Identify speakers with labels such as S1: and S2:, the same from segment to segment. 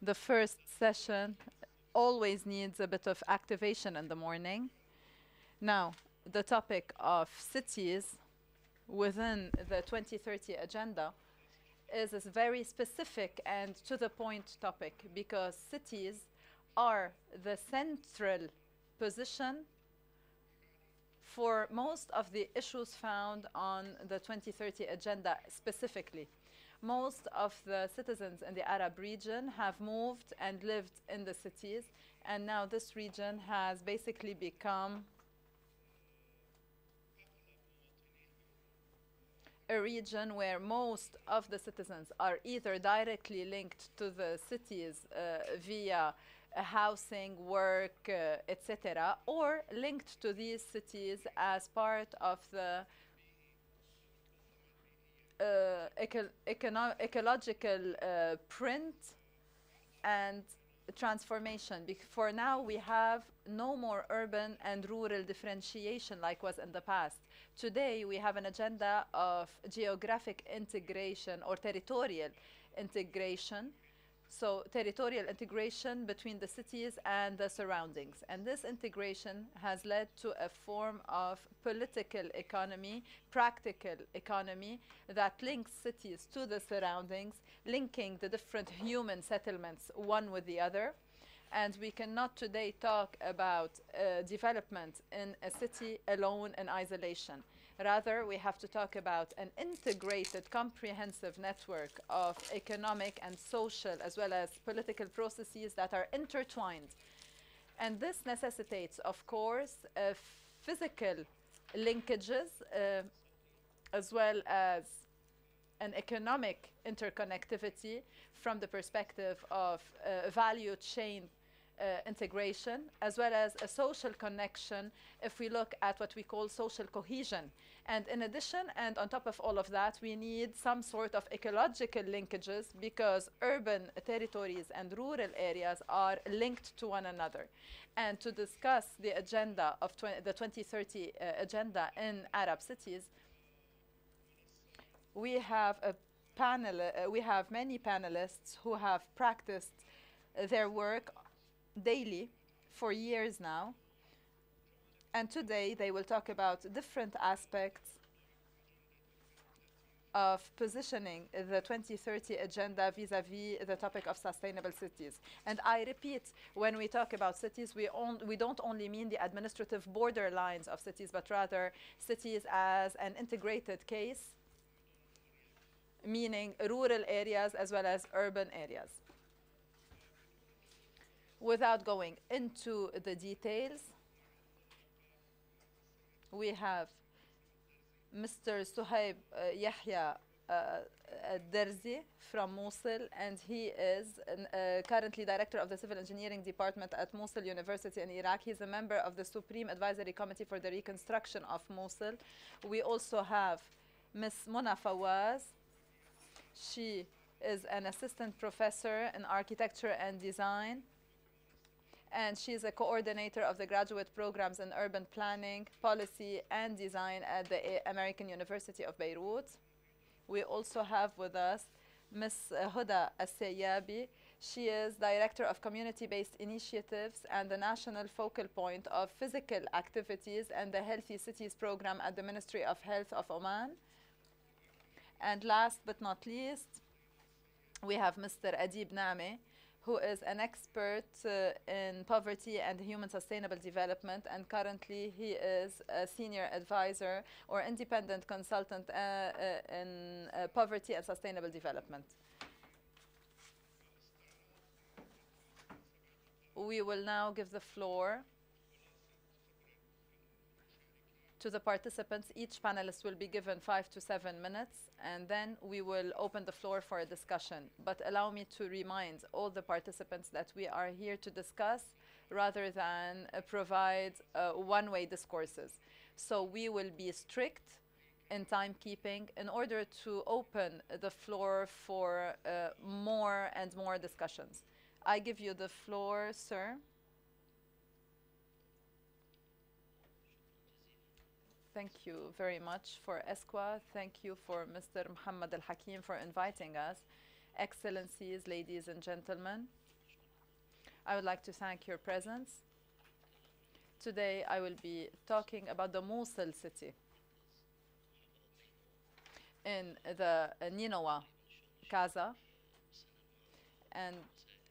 S1: The first session always needs a bit of activation in the morning. Now, the topic of cities within the 2030 agenda is a very specific and to the point topic because cities are the central position for most of the issues found on the 2030 agenda specifically. Most of the citizens in the Arab region have moved and lived in the cities, and now this region has basically become a region where most of the citizens are either directly linked to the cities via housing, work, etc., or linked to these cities as part of the ecological print and transformation. For now, we have no more urban and rural differentiation like was in the past. Today, we have an agenda of geographic integration or territorial integration. So territorial integration between the cities and the surroundings. And this integration has led to a form of political economy, practical economy that links cities to the surroundings, linking the different human settlements one with the other. And we cannot today talk about development in a city alone in isolation. Rather, we have to talk about an integrated, comprehensive network of economic and social as well as political processes that are intertwined. And this necessitates, of course, physical linkages as well as an economic interconnectivity from the perspective of value chain integration, as well as a social connection if we look at what we call social cohesion. And in addition, and on top of all of that, we need some sort of ecological linkages because urban territories and rural areas are linked to one another. And to discuss the agenda of the 2030 agenda in Arab cities, we have a panel, we have many panelists who have practiced their work daily for years now, and today they will talk about different aspects of positioning the 2030 agenda vis-a-vis the topic of sustainable cities. And I repeat, when we talk about cities, we don't only mean the administrative borderlines of cities, but rather cities as an integrated case, meaning rural areas as well as urban areas. Without going into the details, we have Mr. Suhaib Yahya Derzi from Mosul, and he is currently director of the Civil Engineering Department at Mosul University in Iraq. He's a member of the Supreme Advisory Committee for the Reconstruction of Mosul. We also have Ms. Mona Fawaz. She is an assistant professor in architecture and design, and she's a coordinator of the graduate programs in urban planning, policy, and design at the American University of Beirut. We also have with us Ms. Huda As-Sayyabi. She is director of community-based initiatives and the national focal point of physical activities and the Healthy Cities program at the Ministry of Health of Oman. And last but not least, we have Mr. Adib Name, who is an expert in poverty and human sustainable development, and currently he is a senior advisor or independent consultant in poverty and sustainable development. We will now give the floor to the participants. Each panelist will be given 5 to 7 minutes, and then we will open the floor for a discussion. But allow me to remind all the participants that we are here to discuss rather than provide one-way discourses. So we will be strict in timekeeping in order to open the floor for more and more discussions. I give you the floor, sir. Thank you very much for ESQA. Thank you for Mr. Muhammad Al-Hakim for inviting us. Excellencies, ladies and gentlemen, I would like to thank your presence. Today I will be talking about the Mosul city in the Ninawa Gaza. And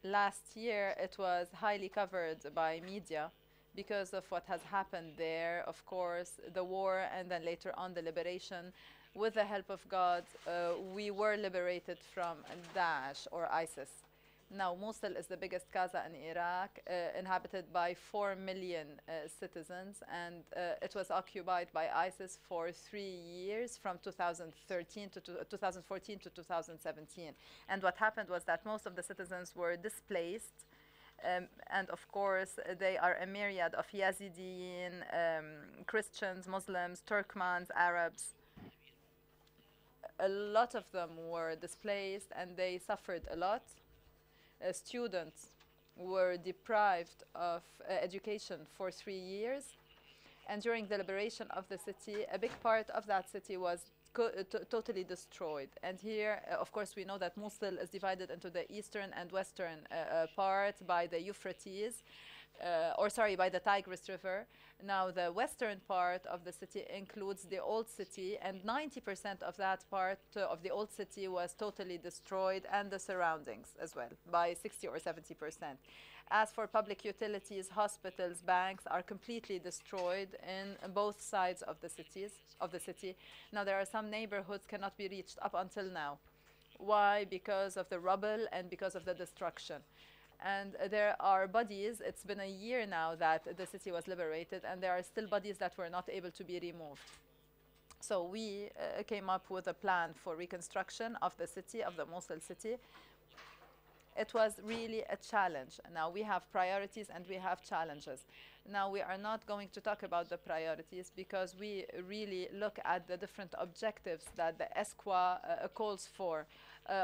S1: last year it was highly covered by media because of what has happened there. Of course, the war and then later on the liberation. With the help of God, we were liberated from Daesh or ISIS. Now, Mosul is the biggest Gaza in Iraq, inhabited by 4 million citizens, and it was occupied by ISIS for 3 years, from 2013 to 2014 to 2017. And what happened was that most of the citizens were displaced, and of course, they are a myriad of Yazidin, Christians, Muslims, Turkmens, Arabs. A lot of them were displaced, and they suffered a lot. Students were deprived of education for 3 years, and during the liberation of the city, a big part of that city was totally destroyed. And here, of course, we know that Mosul is divided into the eastern and western part by the Euphrates, by the Tigris River. Now, the western part of the city includes the old city, and 90% of that part of the old city was totally destroyed, and the surroundings as well, by 60 or 70%. As for public utilities, hospitals, banks are completely destroyed in both sides of the city. Now, there are some neighborhoods cannot be reached up until now. Why? Because of the rubble and because of the destruction. And there are bodies, it's been a year now that the city was liberated, and there are still bodies that were not able to be removed. So we came up with a plan for reconstruction of the city, of the Mosul city. It was really a challenge. Now we have priorities and we have challenges. Now we are not going to talk about the priorities because we really look at the different objectives that the ESQA calls for,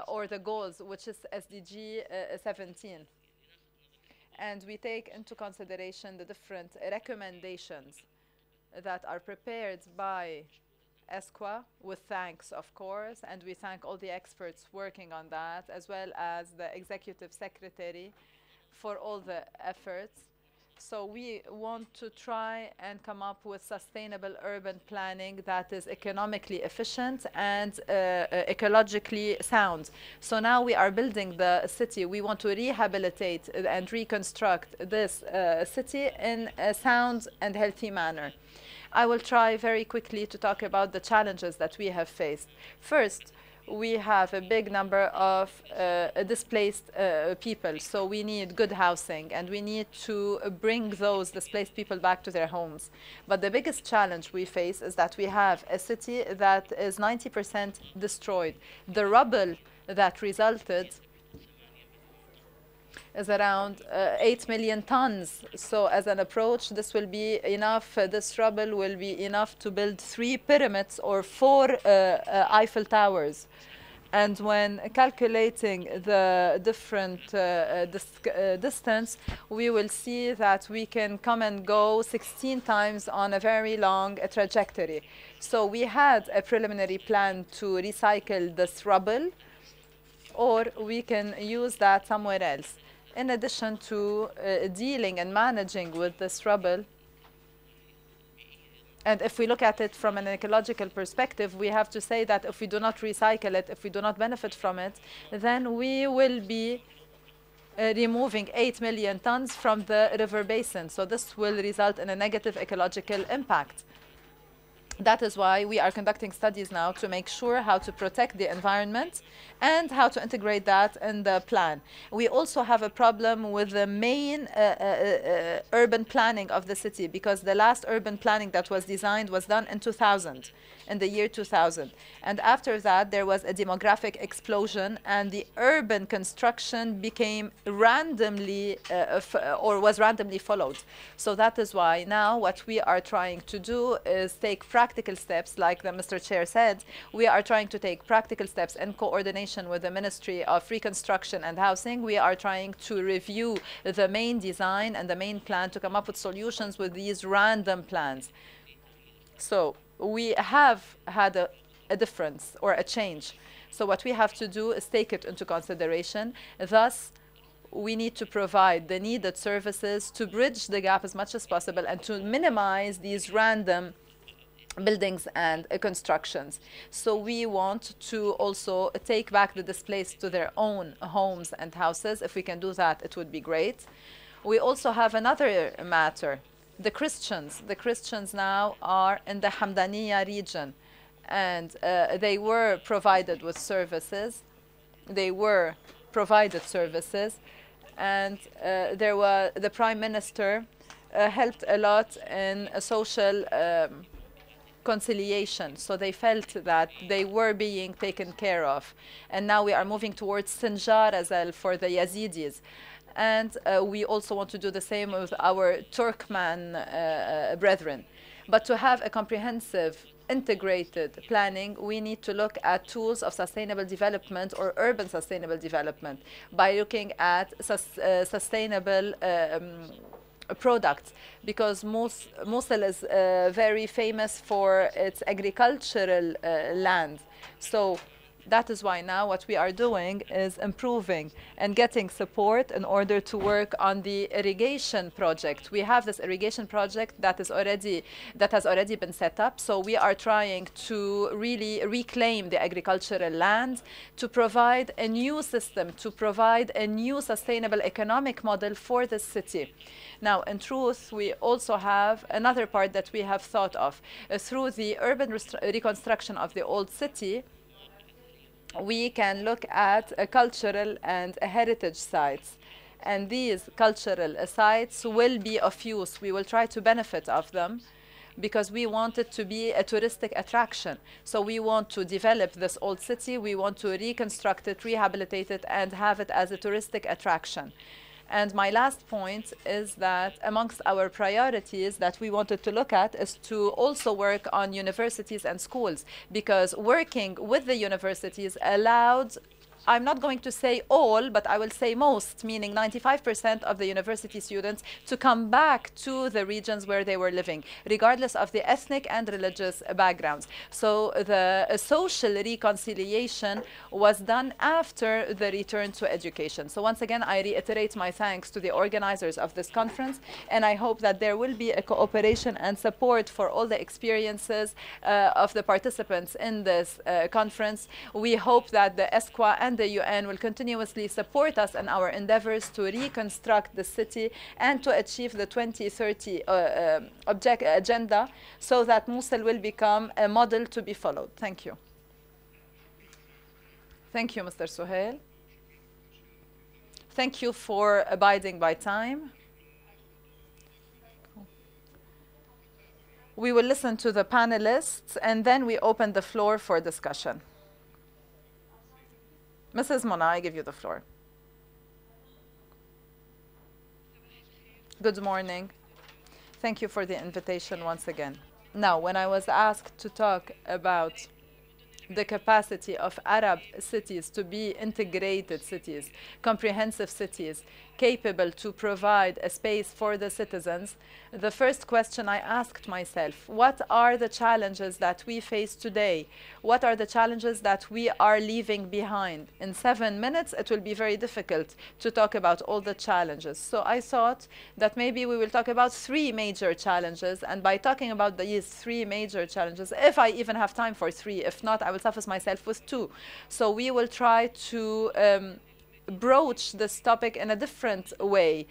S1: or the goals, which is SDG 17. And we take into consideration the different recommendations that are prepared by ESQA, with thanks, of course, and we thank all the experts working on that, as well as the executive secretary for all the efforts. So we want to try and come up with sustainable urban planning that is economically efficient and ecologically sound. So now we are building the city. We want to rehabilitate and reconstruct this city in a sound and healthy manner. I will try very quickly to talk about the challenges that we have faced. First, we have a big number of displaced people, so we need good housing, and we need to bring those displaced people back to their homes. But the biggest challenge we face is that we have a city that is 90% destroyed. The rubble that resulted is around 8 million tons. So as an approach, this will be enough, this rubble will be enough to build 3 pyramids or 4 Eiffel Towers. And when calculating the different distance, we will see that we can come and go 16 times on a very long trajectory. So we had a preliminary plan to recycle this rubble, or we can use that somewhere else. In addition to dealing and managing with this rubble, and if we look at it from an ecological perspective, we have to say that if we do not recycle it, if we do not benefit from it, then we will be removing 8 million tons from the river basin. So this will result in a negative ecological impact. That is why we are conducting studies now to make sure how to protect the environment and how to integrate that in the plan. We also have a problem with the main urban planning of the city, because the last urban planning that was designed was done in 2000, in the year 2000. And after that, there was a demographic explosion, and the urban construction became randomly, was randomly followed. So that is why now what we are trying to do is take practical steps, like the Mr. Chair said. We are trying to take practical steps in coordination with the Ministry of Reconstruction and Housing. We are trying to review the main design and the main plan to come up with solutions with these random plans. So we have had a difference or a change. So what we have to do is take it into consideration. Thus, we need to provide the needed services to bridge the gap as much as possible and to minimize these random buildings and constructions. So we want to also take back the displaced to their own homes and houses. If we can do that, it would be great. We also have another matter. The Christians now are in the Hamdaniya region, and they were provided with services. They were provided services, and the Prime Minister helped a lot in a social conciliation. So they felt that they were being taken care of. And now we are moving towards Sinjar as well for the Yazidis. And we also want to do the same with our Turkmen brethren. But to have a comprehensive, integrated planning, we need to look at tools of sustainable development or urban sustainable development by looking at sustainable products, because Mosul is very famous for its agricultural land. So that is why now what we are doing is improving and getting support in order to work on the irrigation project. We have this irrigation project that has already been set up. So we are trying to really reclaim the agricultural land, to provide a new system, to provide a new sustainable economic model for the city. Now, in truth, we also have another part that we have thought of. Through the urban reconstruction of the old city, we can look at cultural and heritage sites. And these cultural sites will be of use. We will try to benefit of them because we want it to be a touristic attraction. So we want to develop this old city. We want to reconstruct it, rehabilitate it, and have it as a touristic attraction. And my last point is that amongst our priorities that we wanted to look at is to also work on universities and schools, because working with the universities allowed, I'm not going to say all, but I will say most, meaning 95% of the university students to come back to the regions where they were living, regardless of the ethnic and religious backgrounds. So the social reconciliation was done after the return to education. So once again, I reiterate my thanks to the organizers of this conference, and I hope that there will be a cooperation and support for all the experiences of the participants in this conference. We hope that the ESQA and the UN will continuously support us in our endeavors to reconstruct the city and to achieve the 2030 agenda, so that Mosul will become a model to be followed. Thank you. Thank you, Mr. Suhail. Thank you for abiding by time. We will listen to the panelists and then we open the floor for discussion. Mrs. Mona, I give you the floor. Good morning. Thank you for the invitation once again. Now, when I was asked to talk about the capacity of Arab cities to be integrated cities, comprehensive cities, capable to provide a space for the citizens, the first question I asked myself, what are the challenges that we face today? What are the challenges that we are leaving behind? In 7 minutes, it will be very difficult to talk about all the challenges. So I thought that maybe we will talk about 3 major challenges. And by talking about these 3 major challenges, if I even have time for 3, if not, I will suffice myself with 2. So we will try to broach this topic in a different way,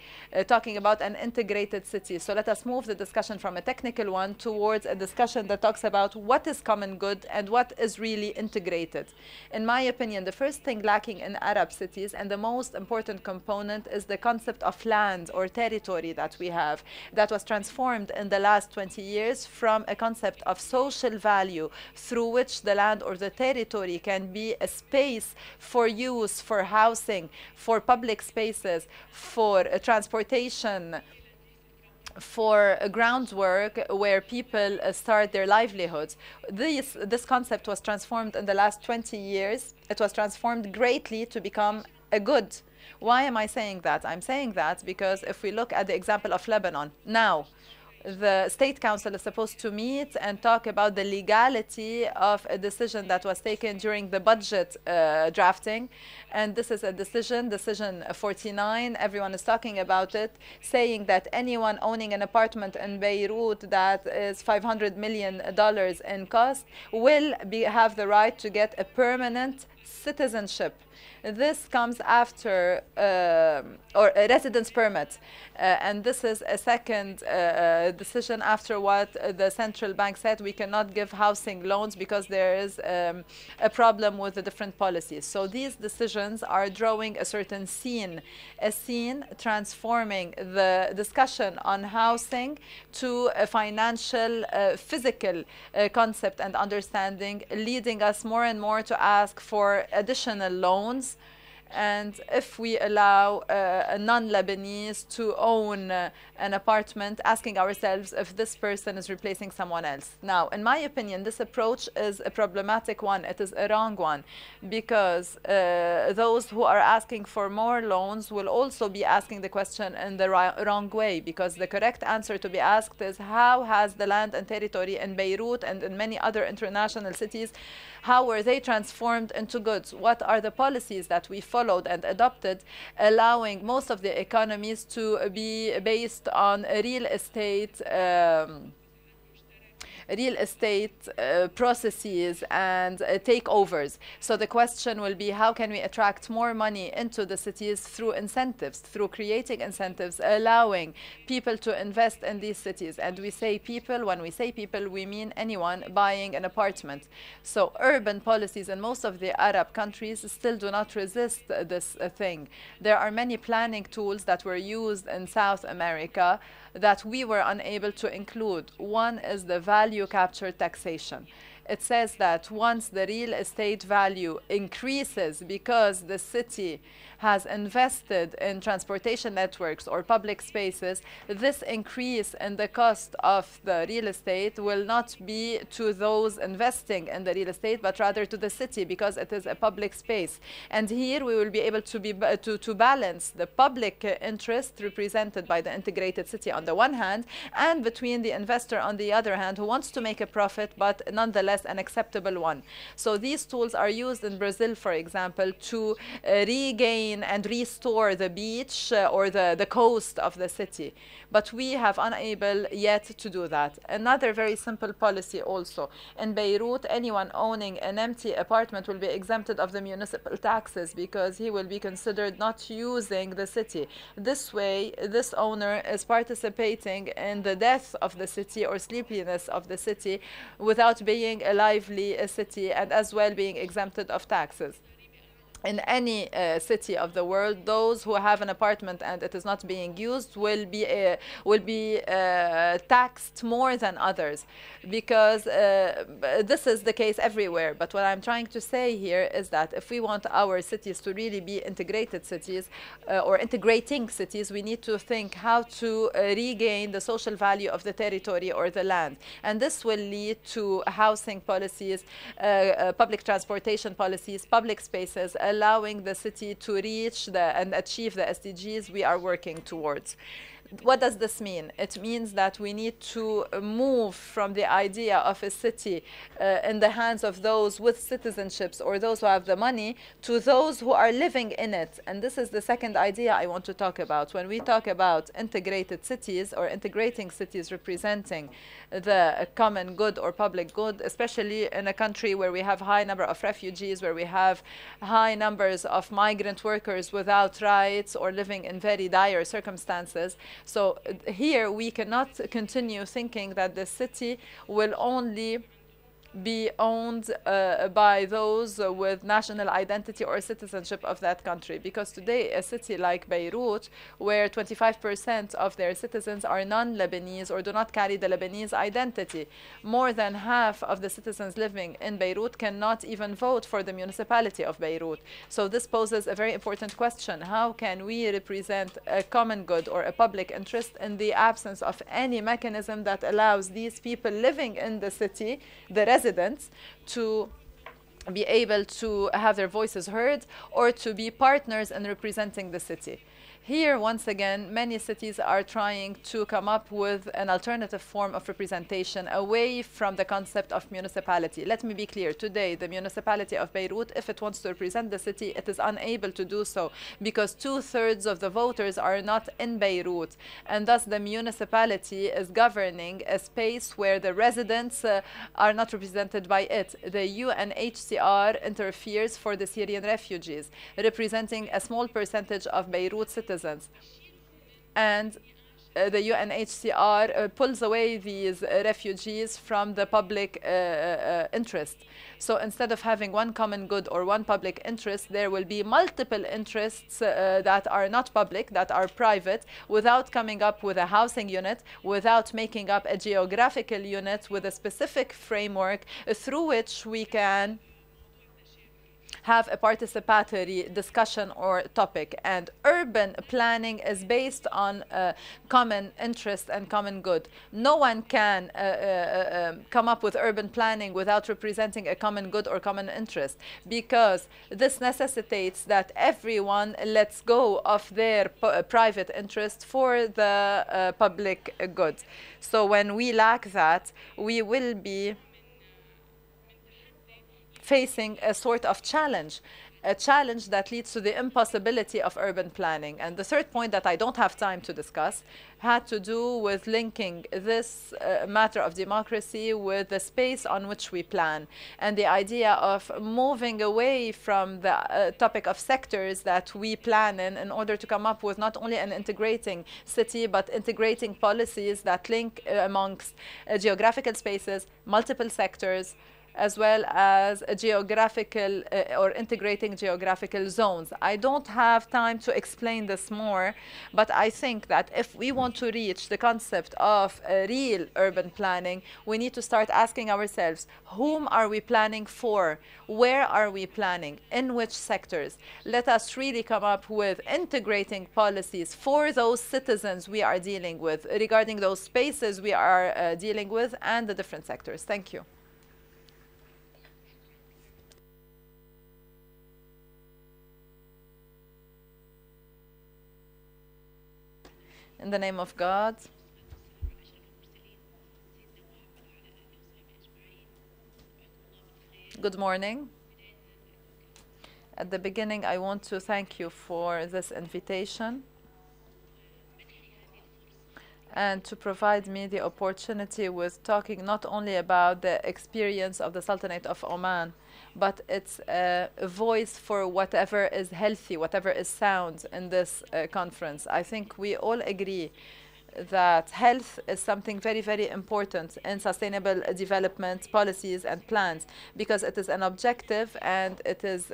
S1: talking about an integrated city. So let us move the discussion from a technical one towards a discussion that talks about what is common good and what is really integrated. In my opinion, the first thing lacking in Arab cities and the most important component is the concept of land or territory that we have, that was transformed in the last 20 years from a concept of social value through which the land or the territory can be a space for use, for housing, for public spaces, for transportation, for groundwork where people start their livelihoods. This concept was transformed in the last 20 years. It was transformed greatly to become a good. Why am I saying that? I'm saying that because if we look at the example of Lebanon, now the State Council is supposed to meet and talk about the legality of a decision that was taken during the budget drafting. And this is a decision 49, everyone is talking about it, saying that anyone owning an apartment in Beirut that is $500 million in cost will have the right to get a permanent citizenship. This comes after, or a residence permit. And this is a second decision after what the central bank said we cannot give housing loans because there is a problem with the different policies. So these decisions are drawing a certain scene, transforming the discussion on housing to a financial, physical concept and understanding, leading us more and more to ask for additional loans. And if we allow a non-Lebanese to own an apartment, asking ourselves if this person is replacing someone else. Now, in my opinion, this approach is a problematic one. It is a wrong one, because those who are asking for more loans will also be asking the question in the wrong way, because the correct answer to be asked is how has the land and territory in Beirut and in many other international cities, how were they transformed into goods? What are the policies that we followed and adopted, allowing most of the economies to be based on real estate processes and takeovers. So the question will be, how can we attract more money into the cities through incentives, through creating incentives, allowing people to invest in these cities? And we say people, when we say people, we mean anyone buying an apartment. So urban policies in most of the Arab countries still do not resist this thing. There are many planning tools that were used in South America that we were unable to include. One is the value capture taxation. It says that once the real estate value increases because the city has invested in transportation networks or public spaces, this increase in the cost of the real estate will not be to those investing in the real estate, but rather to the city, because it is a public space. And here we will be able to balance the public interest represented by the integrated city on the one hand, and between the investor on the other hand, who wants to make a profit, but nonetheless an acceptable one. So these tools are used in Brazil, for example, to regain and restore the beach or the coast of the city. But we have unable yet to do that. Another very simple policy also. In Beirut, anyone owning an empty apartment will be exempted of the municipal taxes because he will be considered not using the city. This way, this owner is participating in the death of the city or sleepiness of the city without being a lively city, and as well being exempted of taxes. In any city of the world, those who have an apartment and it is not being used will be taxed more than others, because this is the case everywhere. But what I'm trying to say here is that if we want our cities to really be integrated cities or integrating cities, we need to think how to regain the social value of the territory or the land. And this will lead to housing policies, public transportation policies, public spaces, allowing the city to reach and achieve the SDGs we are working towards. What does this mean? It means that we need to move from the idea of a city in the hands of those with citizenships or those who have the money to those who are living in it. And this is the second idea I want to talk about. When we talk about integrated cities or integrating cities representing the common good or public good, especially in a country where we have high number of refugees, where we have high numbers of migrant workers without rights or living in very dire circumstances. So here we cannot continue thinking that the city will only be owned by those with national identity or citizenship of that country. Because today, a city like Beirut, where 25% of their citizens are non-Lebanese or do not carry the Lebanese identity, more than half of the citizens living in Beirut cannot even vote for the municipality of Beirut. So this poses a very important question. How can we represent a common good or a public interest in the absence of any mechanism that allows these people living in the city, the residents, to be able to have their voices heard or to be partners in representing the city. Here, once again, many cities are trying to come up with an alternative form of representation away from the concept of municipality. Let me be clear. Today, the municipality of Beirut, if it wants to represent the city, it is unable to do so because 2/3 of the voters are not in Beirut. And thus, the municipality is governing a space where the residents are not represented by it. The UNHCR interferes for the Syrian refugees, representing a small percentage of Beirut citizens. And the UNHCR pulls away these refugees from the public interest. So instead of having one common good or one public interest, there will be multiple interests that are not public, that are private, without coming up with a housing unit, without making up a geographical unit with a specific framework through which we can have a participatory discussion or topic. And urban planning is based on common interest and common good. No one can come up with urban planning without representing a common good or common interest, because this necessitates that everyone lets go of their private interest for the public good. So when we lack that, we will be facing a sort of challenge, a challenge that leads to the impossibility of urban planning. And the third point that I don't have time to discuss had to do with linking this matter of democracy with the space on which we plan, and the idea of moving away from the topic of sectors that we plan in order to come up with not only an integrating city, but integrating policies that link amongst geographical spaces, multiple sectors, as well as a geographical or integrating geographical zones. I don't have time to explain this more, but I think that if we want to reach the concept of real urban planning, we need to start asking ourselves, whom are we planning for? Where are we planning? In which sectors? Let us really come up with integrating policies for those citizens we are dealing with, regarding those spaces we are dealing with, and the different sectors. Thank you. In the name of God, good morning. At the beginning, I want to thank you for this invitation and to provide me the opportunity with talking not only about the experience of the Sultanate of Oman, but it's a voice for whatever is healthy, whatever is sound in this conference. I think we all agree that health is something very, very important in sustainable development policies and plans, because it is an objective and it is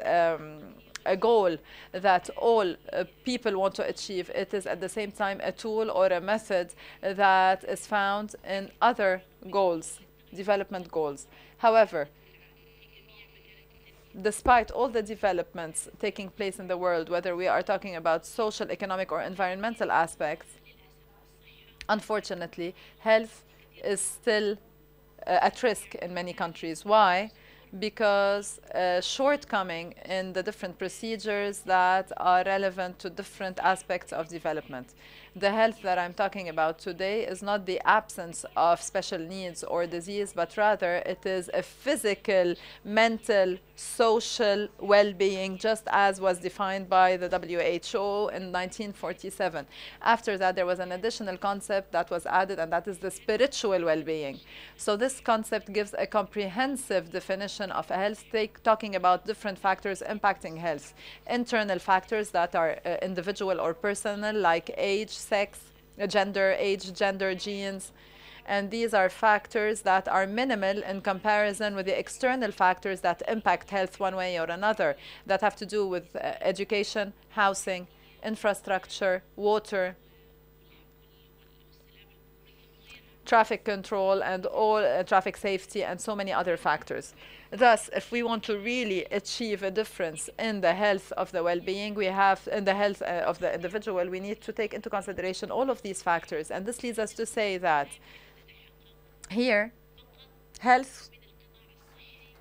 S1: a goal that all people want to achieve. It is at the same time a tool or a method that is found in other goals, development goals. However, despite all the developments taking place in the world, whether we are talking about social, economic, or environmental aspects, unfortunately, health is still at risk in many countries. Why? Because shortcoming in the different procedures that are relevant to different aspects of development. The health that I'm talking about today is not the absence of special needs or disease, but rather it is a physical, mental, social well-being, just as was defined by the WHO in 1947. After that, there was an additional concept that was added, and that is the spiritual well-being. So this concept gives a comprehensive definition of health, talking about different factors impacting health. Internal factors that are individual or personal, like age, sex, gender, age, gender, genes. And these are factors that are minimal in comparison with the external factors that impact health one way or another, that have to do with education, housing, infrastructure, water, traffic control, and all traffic safety, and so many other factors. Thus, if we want to really achieve a difference in the health of the well-being, we have in the health of the individual, we need to take into consideration all of these factors. And this leads us to say that here, health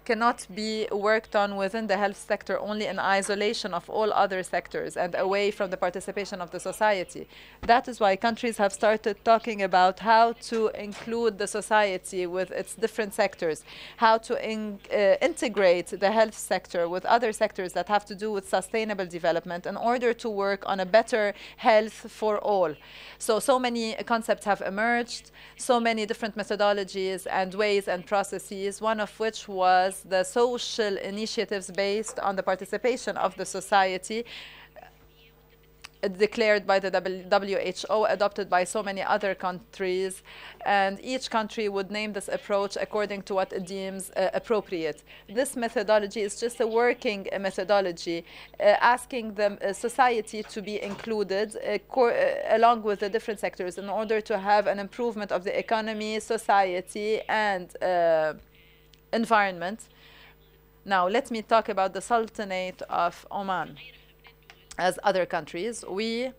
S1: cannot be worked on within the health sector only in isolation of all other sectors and away from the participation of the society. That is why countries have started talking about how to include the society with its different sectors, how to integrate the health sector with other sectors that have to do with sustainable development in order to work on a better health for all. So many concepts have emerged, so many different methodologies and ways and processes, one of which was the social initiatives based on the participation of the society, declared by the WHO, adopted by so many other countries, and each country would name this approach according to what it deems appropriate. This methodology is just a working methodology, asking the society to be included along with the different sectors in order to have an improvement of the economy, society, and environment. Now, let me talk about the Sultanate of Oman. As other countries, we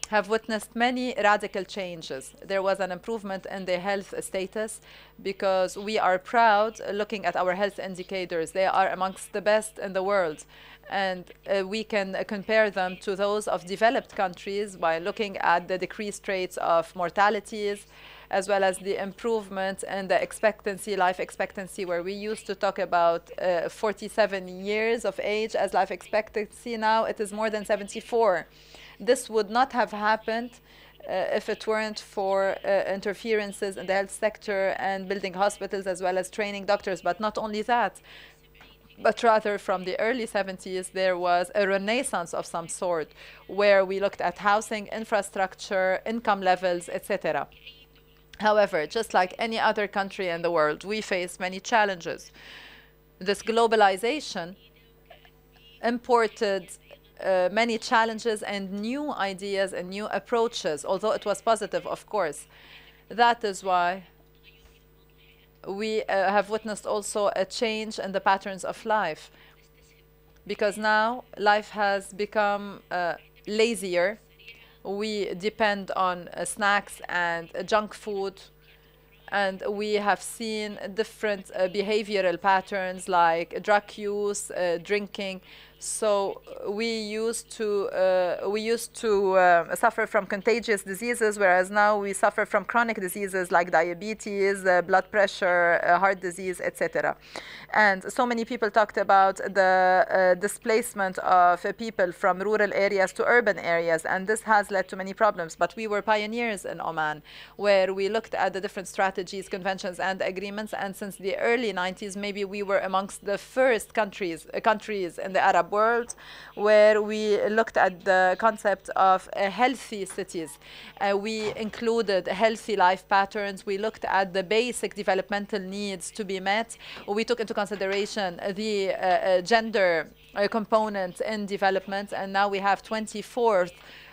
S1: have witnessed many radical changes. There was an improvement in the health status because we are proud looking at our health indicators. They are amongst the best in the world. And we can compare them to those of developed countries by looking at the decreased rates of mortalities, as well as the improvement in the expectancy, life expectancy, where we used to talk about 47 years of age as life expectancy. Now it is more than 74. This would not have happened if it weren't for interferences in the health sector and building hospitals as well as training doctors. But not only that, but rather from the early 70s, there was a renaissance of some sort where we looked at housing, infrastructure, income levels, etc. However, just like any other country in the world, we face many challenges. This globalization imported many challenges and new ideas and new approaches, although it was positive, of course. That is why we have witnessed also a change in the patterns of life, because now life has become lazier. We depend on snacks and junk food, and we have seen different behavioral patterns like drug use, drinking. So we used to suffer from contagious diseases, whereas now we suffer from chronic diseases like diabetes, blood pressure, heart disease, etc. And so many people talked about the displacement of people from rural areas to urban areas, and this has led to many problems. But we were pioneers in Oman, where we looked at the different strategies, conventions, and agreements. And since the early 90s, maybe we were amongst the first countries in the Arab world where we looked at the concept of healthy cities. We included healthy life patterns. We looked at the basic developmental needs to be met. We took into consideration the gender component in development, and now we have 24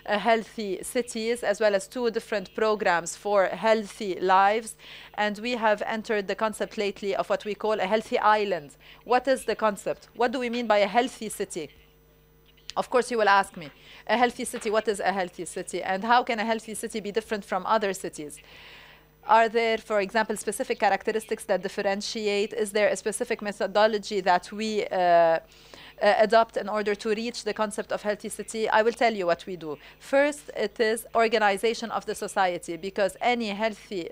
S1: healthy cities, as well as 2 different programs for healthy lives. And we have entered the concept lately of what we call a healthy island. What is the concept? What do we mean by a healthy city? Of course, you will ask me, a healthy city, what is a healthy city? And how can a healthy city be different from other cities? Are there, for example, specific characteristics that differentiate? Is there a specific methodology that we adopt in order to reach the concept of healthy city? I will tell you what we do. First, it is organization of the society, because any healthy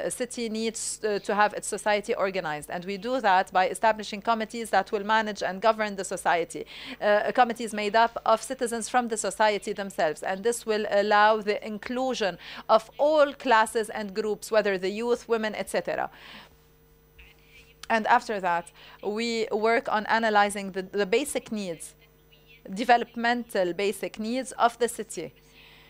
S1: city needs to have its society organized. And we do that by establishing committees that will manage and govern the society. Committees made up of citizens from the society themselves. And this will allow the inclusion of all classes and groups, whether the youth, women, etc. And after that, we work on analyzing the basic needs, developmental basic needs of the city.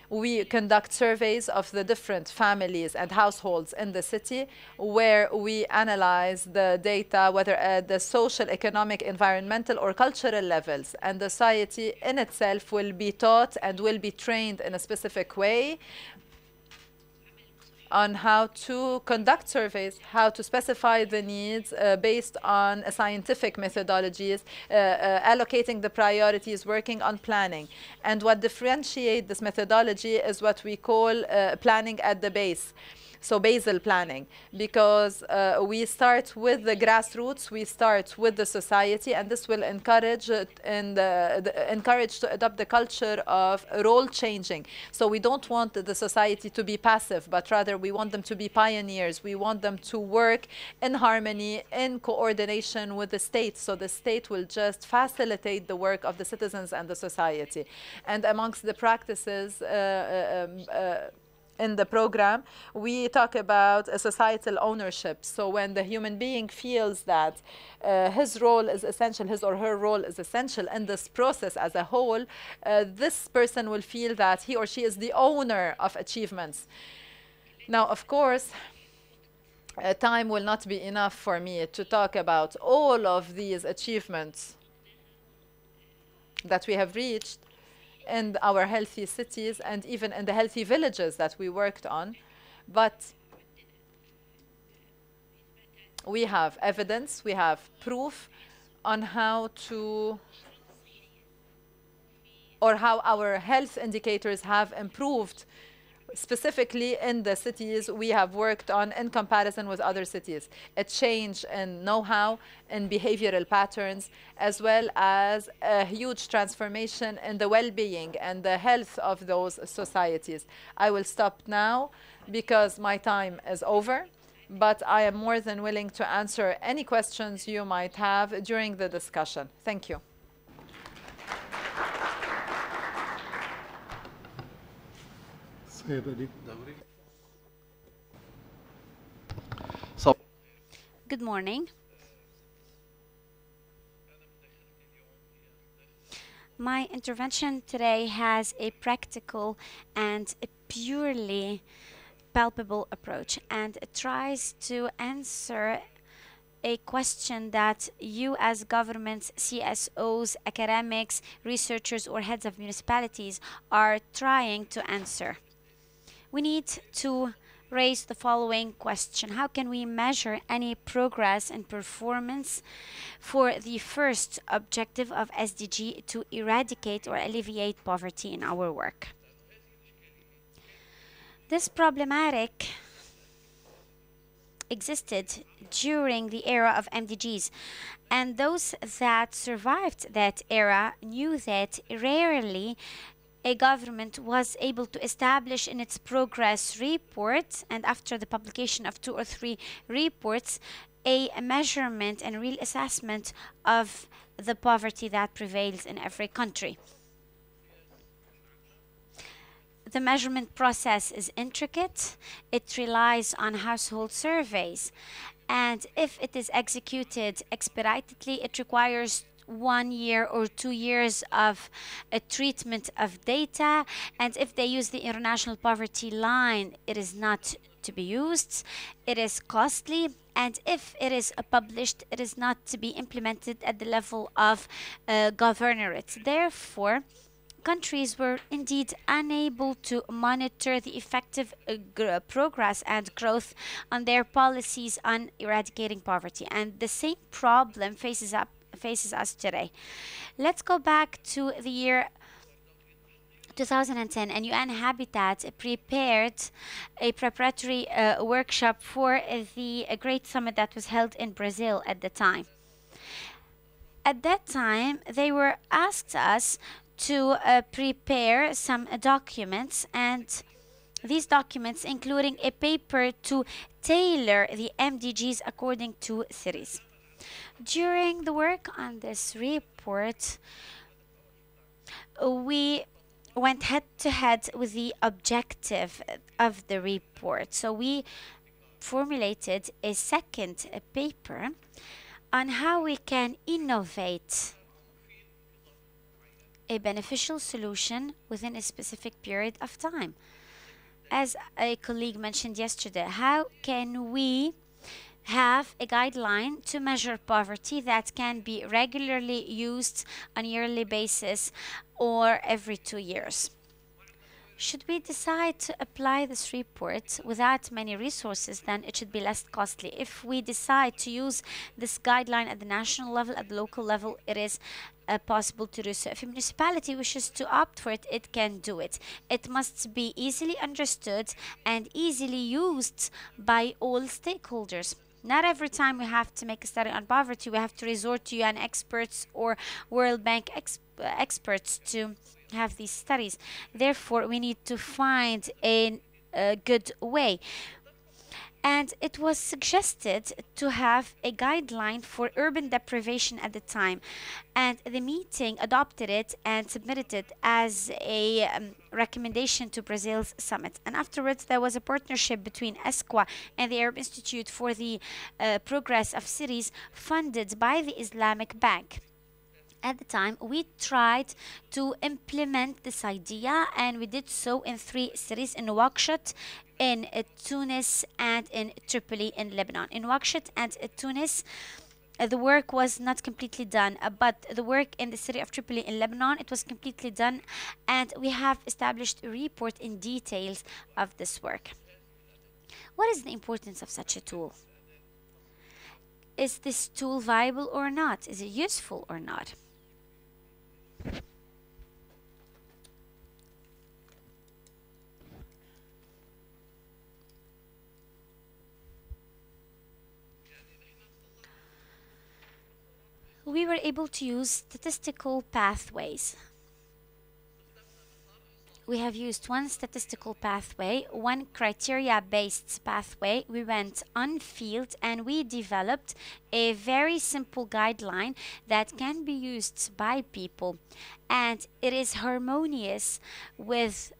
S1: We conduct surveys of the different families and households in the city, where we analyze the data, whether at the social, economic, environmental, or cultural levels. And the society in itself will be taught and will be trained in a specific way on how to conduct surveys, how to specify the needs based on scientific methodologies, allocating the priorities, working on planning. And what differentiates this methodology is what we call planning at the base. So basal planning, because we start with the grassroots, we start with the society, and this will encourage encourage to adopt the culture of role changing. So we don't want the society to be passive, but rather we want them to be pioneers. We want them to work in harmony, in coordination with the state. So the state will just facilitate the work of the citizens and the society. And amongst the practices in the program, we talk about a societal ownership. So when the human being feels that his role is essential, his or her role is essential in this process as a whole, this person will feel that he or she is the owner of achievements. Now, of course, time will not be enough for me to talk about all of these achievements that we have reached in our healthy cities and even in the healthy villages that we worked on. But we have evidence, we have proof on how to, or how our health indicators have improved, specifically in the cities we have worked on in comparison with other cities. A change in know-how, in behavioral patterns, as well as a huge transformation in the well-being and the health of those societies. I will stop now because my time is over, but I am more than willing to answer any questions you might have during the discussion. Thank you.
S2: Good morning. My intervention today has a practical and a purely palpable approach, and it tries to answer a question that you as governments, CSOs, academics, researchers, or heads of municipalities are trying to answer. We need to raise the following question: how can we measure any progress and performance for the first objective of SDG to eradicate or alleviate poverty in our work? This problematic existed during the era of MDGs, and those that survived that era knew that rarely a government was able to establish in its progress report, and after the publication of 2 or 3 reports, a measurement and real assessment of the poverty that prevails in every country. The measurement process is intricate. It relies on household surveys, and if it is executed expeditiously, it requires 1 year or 2 years of a treatment of data, and if they use the international poverty line, it is not to be used. It is costly, and if it is published, it is not to be implemented at the level of governorates. Therefore, countries were indeed unable to monitor the effective progress and growth on their policies on eradicating poverty, and the same problem faces us today. Let's go back to the year 2010, and UN Habitat prepared a preparatory workshop for the Great Summit that was held in Brazil at the time. At that time, they were asked us to prepare some documents, and these documents including a paper to tailor the MDGs according to cities. During the work on this report, we went head to head with the objective of the report. So we formulated a second paper on how we can innovate a beneficial solution within a specific period of time. As a colleague mentioned yesterday, how can we have a guideline to measure poverty that can be regularly used on a yearly basis or every 2 years? Should we decide to apply this report without many resources, then it should be less costly. If we decide to use this guideline at the national level, at the local level, it is possible to do so. If a municipality wishes to opt for it, it can do it. It must be easily understood and easily used by all stakeholders. Not every time we have to make a study on poverty, we have to resort to UN experts or World Bank experts to have these studies. Therefore, we need to find a good way. And it was suggested to have a guideline for urban deprivation at the time. And the meeting adopted it and submitted it as a recommendation to Brazil's summit. And afterwards, there was a partnership between ESCWA and the Arab Institute for the Progress of Cities, funded by the Islamic Bank. At the time, we tried to implement this idea, and we did so in 3 cities: in Nouakchott, in Tunis, and in Tripoli in Lebanon. In Nouakchott and Tunis, the work was not completely done, but the work in the city of Tripoli in Lebanon, it was completely done, and we have established a report in details of this work. What is the importance of such a tool? Is this tool viable or not? Is it useful or not? We were able to use statistical pathways. We have used one statistical pathway, one criteria-based pathway. We went on field and we developed a very simple guideline that can be used by people, and it is harmonious with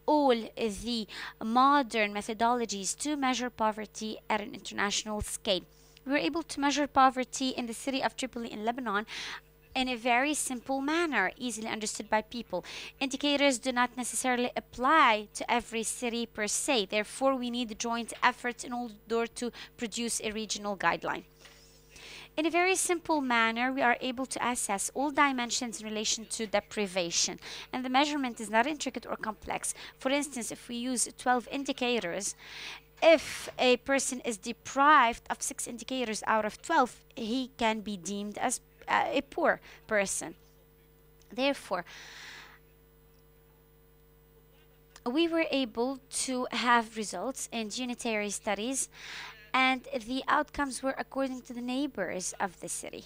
S2: all the modern methodologies to measure poverty at an international scale. We were able to measure poverty in the city of Tripoli in Lebanon in a very simple manner, easily understood by people. Indicators do not necessarily apply to every city per se. Therefore, we need joint efforts in order to produce a regional guideline. In a very simple manner, we are able to assess all dimensions in relation to deprivation, and the measurement is not intricate or complex. For instance, if we use 12 indicators, if a person is deprived of 6 indicators out of 12, he can be deemed as a poor person. Therefore, we were able to have results in unitary studies, and the outcomes were according to the neighbors of the city.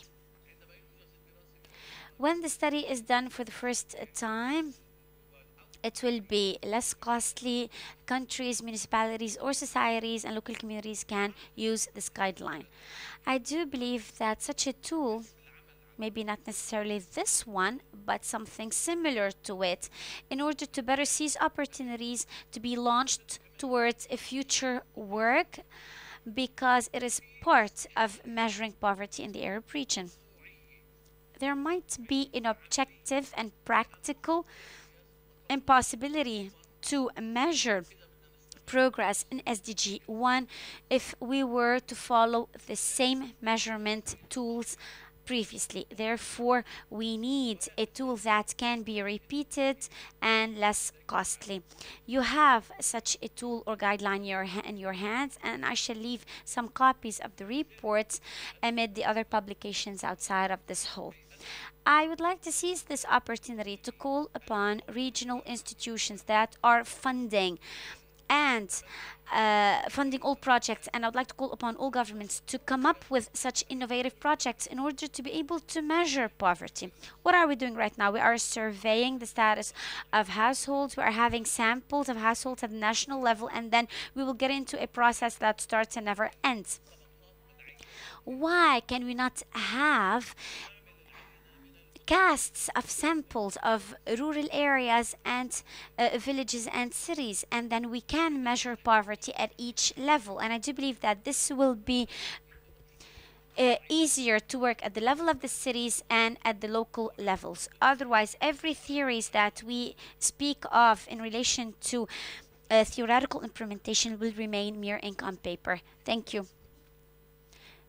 S2: When the study is done for the first time, it will be less costly. Countries, municipalities, or societies and local communities can use this guideline. I do believe that such a tool, maybe not necessarily this one, but something similar to it, in order to better seize opportunities to be launched towards a future work, because it is part of measuring poverty in the Arab region. There might be an objective and practical impossibility to measure progress in SDG 1 if we were to follow the same measurement tools previously. Therefore, we need a tool that can be repeated and less costly. You have such a tool or guideline in your hands, and I shall leave some copies of the reports amid the other publications outside of this hall. I would like to seize this opportunity to call upon regional institutions that are funding all projects, and I would like to call upon all governments to come up with such innovative projects in order to be able to measure poverty. What are we doing right now? We are surveying the status of households. We are having samples of households at the national level, and then we will get into a process that starts and never ends. Why can we not have casts of samples of rural areas and villages and cities, and then we can measure poverty at each level? And I do believe that this will be easier to work at the level of the cities and at the local levels. Otherwise, every theories that we speak of in relation to theoretical implementation will remain mere ink on paper. Thank you.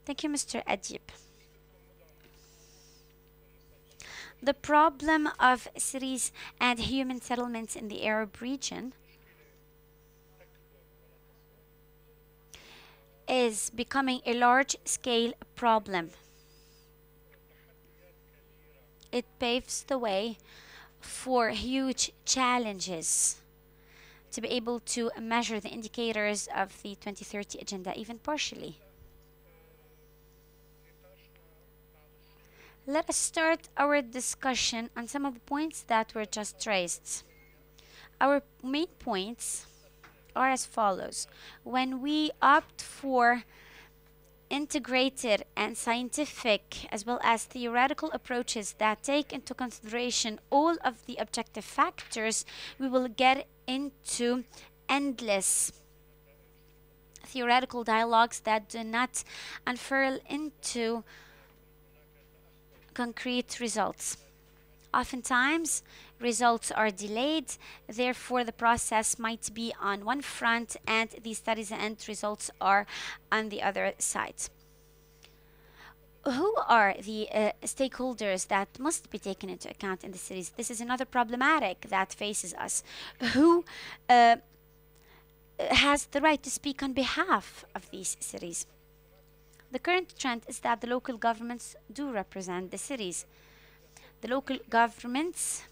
S2: Thank you, Mr. Adib. The problem of cities and human settlements in the Arab region is becoming a large-scale problem. It paves the way for huge challenges to be able to measure the indicators of the 2030 agenda, even partially. Let us start our discussion on some of the points that were just raised. Our main points are as follows. When we opt for integrated and scientific as well as theoretical approaches that take into consideration all of the objective factors, we will get into endless theoretical dialogues that do not unfurl into concrete results. Oftentimes, results are delayed, therefore, the process might be on one front and the studies and results are on the other side. Who are the stakeholders that must be taken into account in the cities? This is another problematic that faces us. Who has the right to speak on behalf of these cities? The current trend is that the local governments do represent the cities. The local governments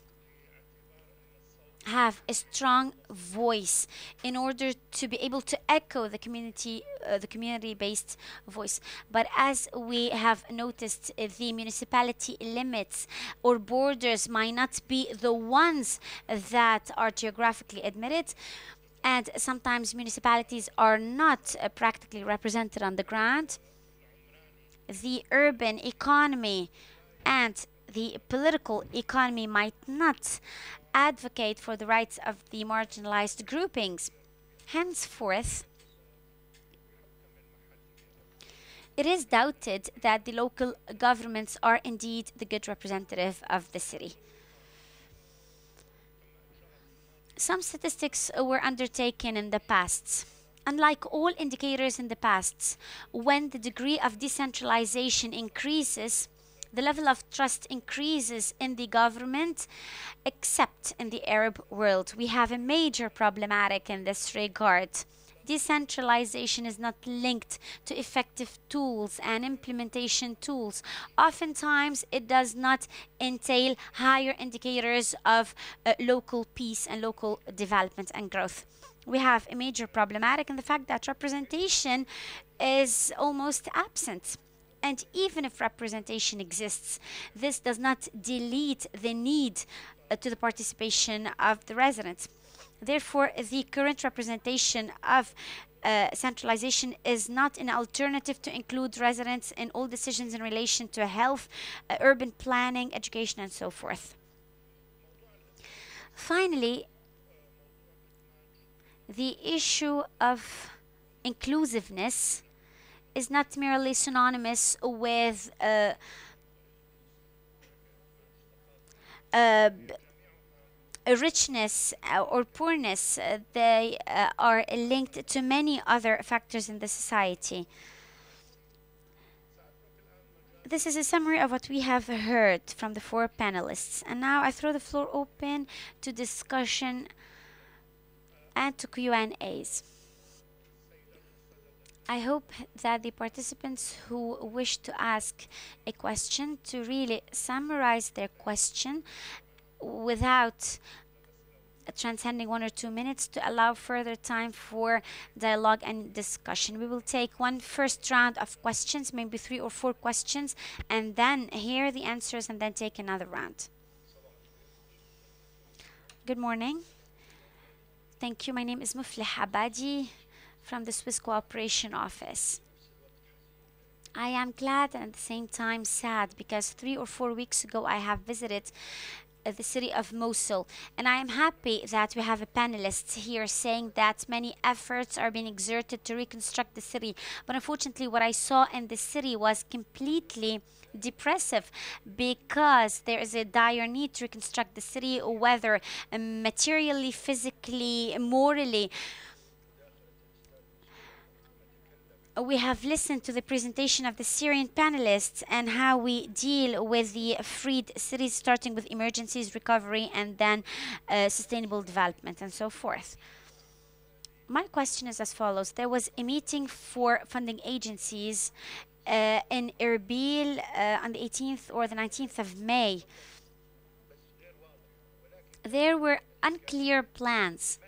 S2: have a strong voice in order to be able to echo the community-based voice. But as we have noticed, the municipality limits or borders might not be the ones that are geographically admitted, and sometimes municipalities are not practically represented on the ground. The urban economy and the political economy might not advocate for the rights of the marginalized groupings. Henceforth, it is doubted that the local governments are indeed the good representative of the city. Some statistics were undertaken in the past. Unlike all indicators in the past, when the degree of decentralization increases, the level of trust increases in the government, except in the Arab world. We have a major problematic in this regard. Decentralization is not linked to effective tools and implementation tools. Oftentimes, it does not entail higher indicators of local peace and local development and growth. We have a major problematic in the fact that representation is almost absent. And even if representation exists, this does not delete the need to the participation of the residents. Therefore, the current representation of centralization is not an alternative to include residents in all decisions in relation to health, urban planning, education, and so forth. Finally, the issue of inclusiveness is not merely synonymous with richness or poorness. They are linked to many other factors in the society. This is a summary of what we have heard from the four panelists. And now I throw the floor open to discussion and to Q&As. I hope that the participants who wish to ask a question to really summarize their question without transcending 1 or 2 minutes to allow further time for dialogue and discussion. We will take one first round of questions, maybe 3 or 4 questions, and then hear the answers and then take another round. Good morning. Thank you. My name is Muflih Abadi from the Swiss Cooperation Office. I am glad and at the same time sad because 3 or 4 weeks ago I have visited the city of Mosul, and I am happy that we have a panelist here saying that many efforts are being exerted to reconstruct the city, but unfortunately what I saw in the city was completely depressive because there is a dire need to reconstruct the city, whether materially, physically, morally. We have listened to the presentation of the Syrian panelists and how we deal with the freed cities, starting with emergencies, recovery, and then sustainable development and so forth. My question is as follows. There was a meeting for funding agencies in Erbil on the 18th or the 19th of May. There were unclear plans,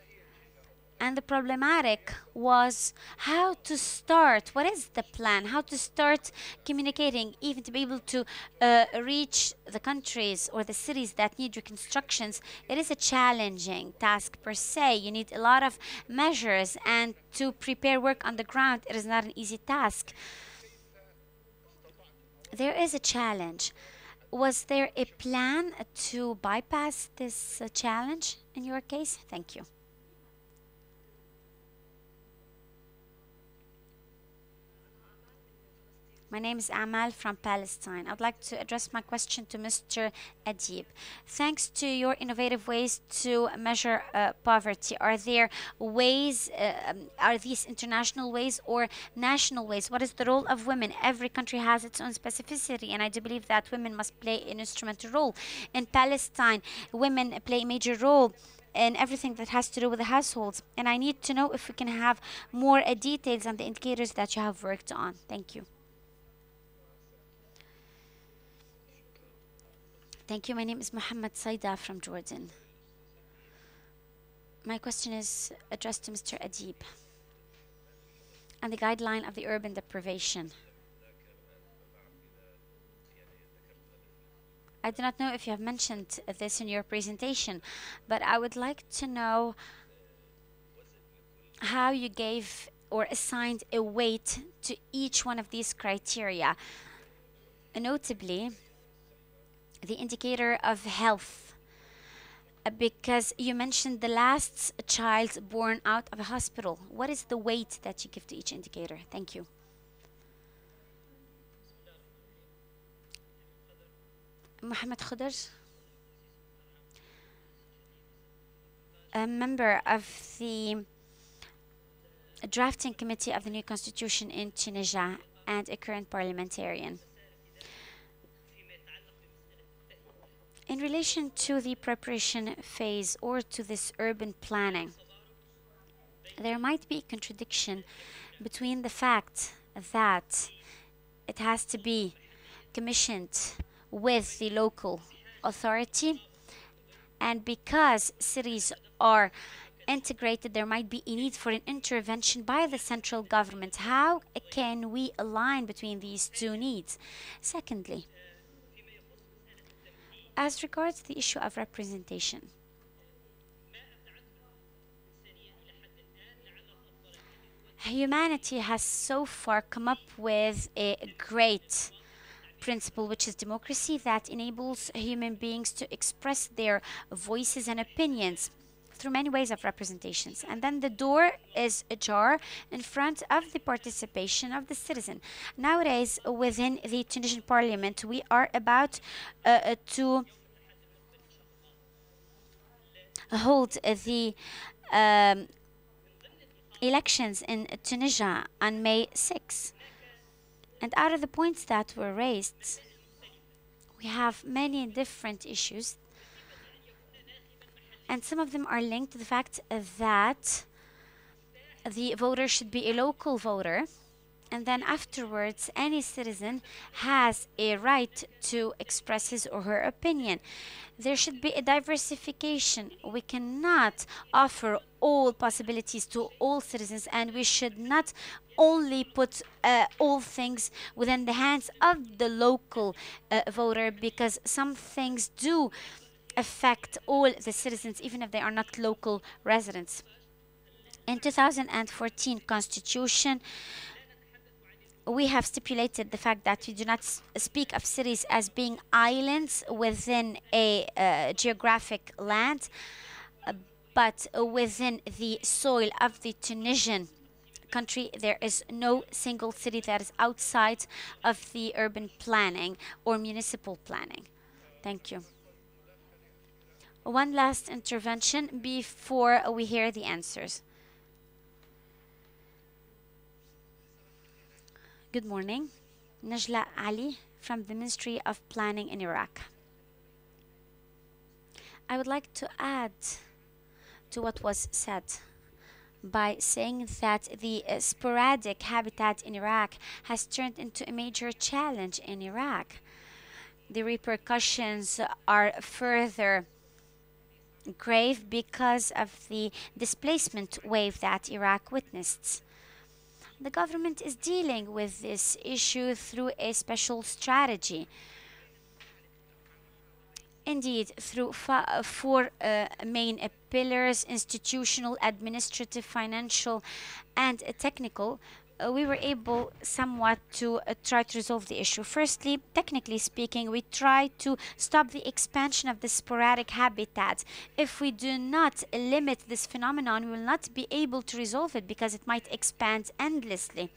S2: and the problematic was how to start. What is the plan? How to start communicating, even to be able to reach the countries or the cities that need reconstructions. It is a challenging task per se. You need a lot of measures, and to prepare work on the ground, it is not an easy task. There is a challenge. Was there a plan to bypass this challenge in your case? Thank you. My name is Amal from Palestine. I'd like to address my question to Mr. Adib. Thanks to your innovative ways to measure poverty, are there ways, are these international ways or national ways? What is the role of women? Every country has its own specificity, and I do believe that women must play an instrumental role. In Palestine, women play a major role in everything that has to do with the households. And I need to know if we can have more details on the indicators that you have worked on. Thank you. Thank you. My name is Mohammed Saida from Jordan. My question is addressed to Mr. Adib on the guideline of the urban deprivation. I do not know if you have mentioned this in your presentation, but I would like to know how you gave or assigned a weight to each one of these criteria, notably the indicator of health, because you mentioned the last child born out of a hospital. What is the weight that you give to each indicator? Thank you. Mohammed Khudr, a member of the drafting committee of the new constitution in Tunisia and a current parliamentarian. In relation to the preparation phase or to this urban planning, there might be a contradiction between the fact that it has to be commissioned with the local authority, and because cities are integrated, there might be a need for an intervention by the central government. How can we align between these two needs? Secondly, as regards the issue of representation, humanity has so far come up with a great principle, which is democracy, that enables human beings to express their voices and opinions through many ways of representations. And then the door is ajar in front of the participation of the citizen. Nowadays, within the Tunisian parliament, we are about to hold the elections in Tunisia on May 6. And out of the points that were raised, we have many different issues, and some of them are linked to the fact that the voter should be a local voter, and then afterwards any citizen has a right to express his or her opinion. There should be a diversification. We cannot offer all possibilities to all citizens, and we should not only put all things within the hands of the local voter, because some things do affect all the citizens, even if they are not local residents. In 2014 constitution, we have stipulated the fact that we do not speak of cities as being islands within a geographic land, but within the soil of the Tunisian country, there is no single city that is outside of the urban planning or municipal planning. Thank you. One last intervention before we hear the answers. Good morning. Najla Ali from the Ministry of Planning in Iraq. I would like to add to what was said. by saying that the sporadic habitat in Iraq has turned into a major challenge in Iraq. The repercussions are further grave because of the displacement wave that Iraq witnessed. The government is dealing with this issue through a special strategy. Indeed, through four main pillars: institutional, administrative, financial, and technical. We were able somewhat to try to resolve the issue. Firstly, technically speaking, we try to stop the expansion of the sporadic habitat. If we do not limit this phenomenon, we will not be able to resolve it because it might expand endlessly.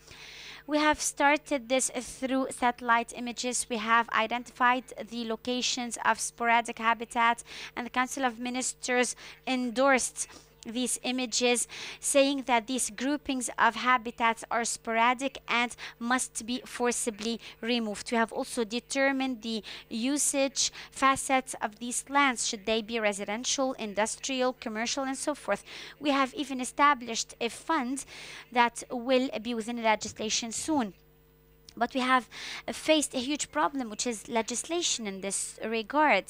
S2: We have started this through satellite images. We have identified the locations of sporadic habitat, and the Council of Ministers endorsed these images, saying that these groupings of habitats are sporadic and must be forcibly removed. We have also determined the usage facets of these lands, should they be residential, industrial, commercial, and so forth. We have even established a fund that will be within the legislation soon. But we have faced a huge problem, which is legislation in this regard.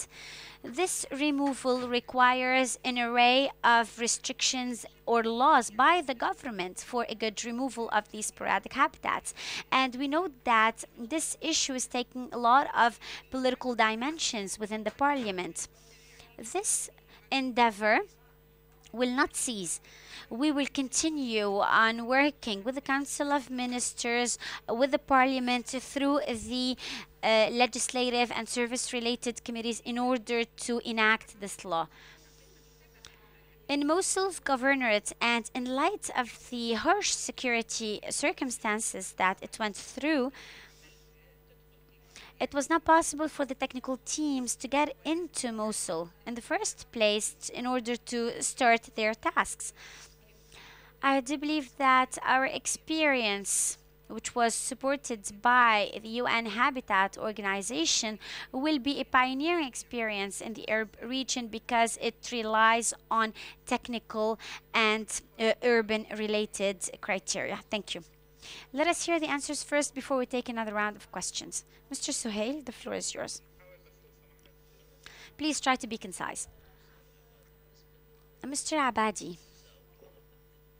S2: This removal requires an array of restrictions or laws by the government for a good removal of these sporadic habitats. And we know that this issue is taking a lot of political dimensions within the parliament. This endeavor will not cease. We will continue on working with the Council of Ministers, with the Parliament, through the legislative and service-related committees in order to enact this law. In Mosul's governorate, and in light of the harsh security circumstances that it went through, it was not possible for the technical teams to get into Mosul in the first place in order to start their tasks. I do believe that our experience, which was supported by the UN Habitat Organization, will be a pioneering experience in the Arab region because it relies on technical and urban-related criteria. Thank you. Let us hear the answers first before we take another round of questions. Mr. Suhail, the floor is yours. Please try to be concise. Mr. Abadi,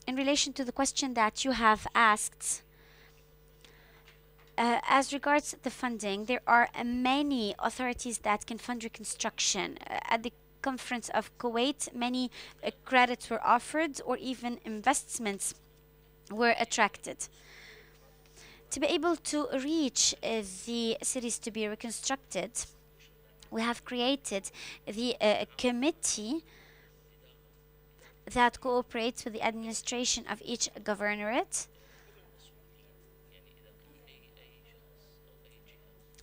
S2: in relation to the question that you have asked, as regards the funding, there are many authorities that can fund reconstruction. At the Conference of Kuwait, many credits were offered or even investments were attracted. To be able to reach the cities to be reconstructed, we have created the committee that cooperates with the administration of each governorate.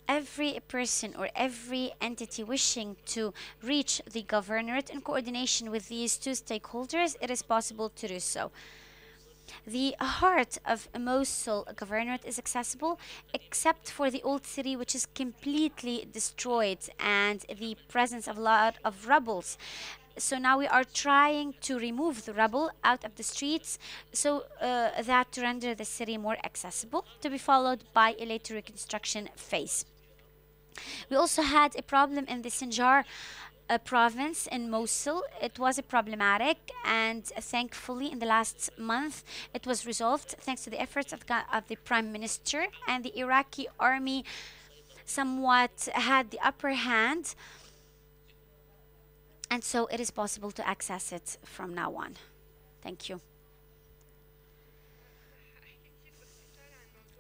S2: Every person or every entity wishing to reach the governorate in coordination with these two stakeholders, it is possible to do so. The heart of Mosul governorate is accessible except for the old city, which is completely destroyed, and the presence of a lot of rubbles. So now we are trying to remove the rubble out of the streets so that to render the city more accessible, to be followed by a later reconstruction phase. We also had a problem in the Sinjar province in Mosul. It was problematic, and thankfully in the last month it was resolved thanks to the efforts of the Prime Minister, and the Iraqi army somewhat had the upper hand, and so it is possible to access it from now on. Thank you.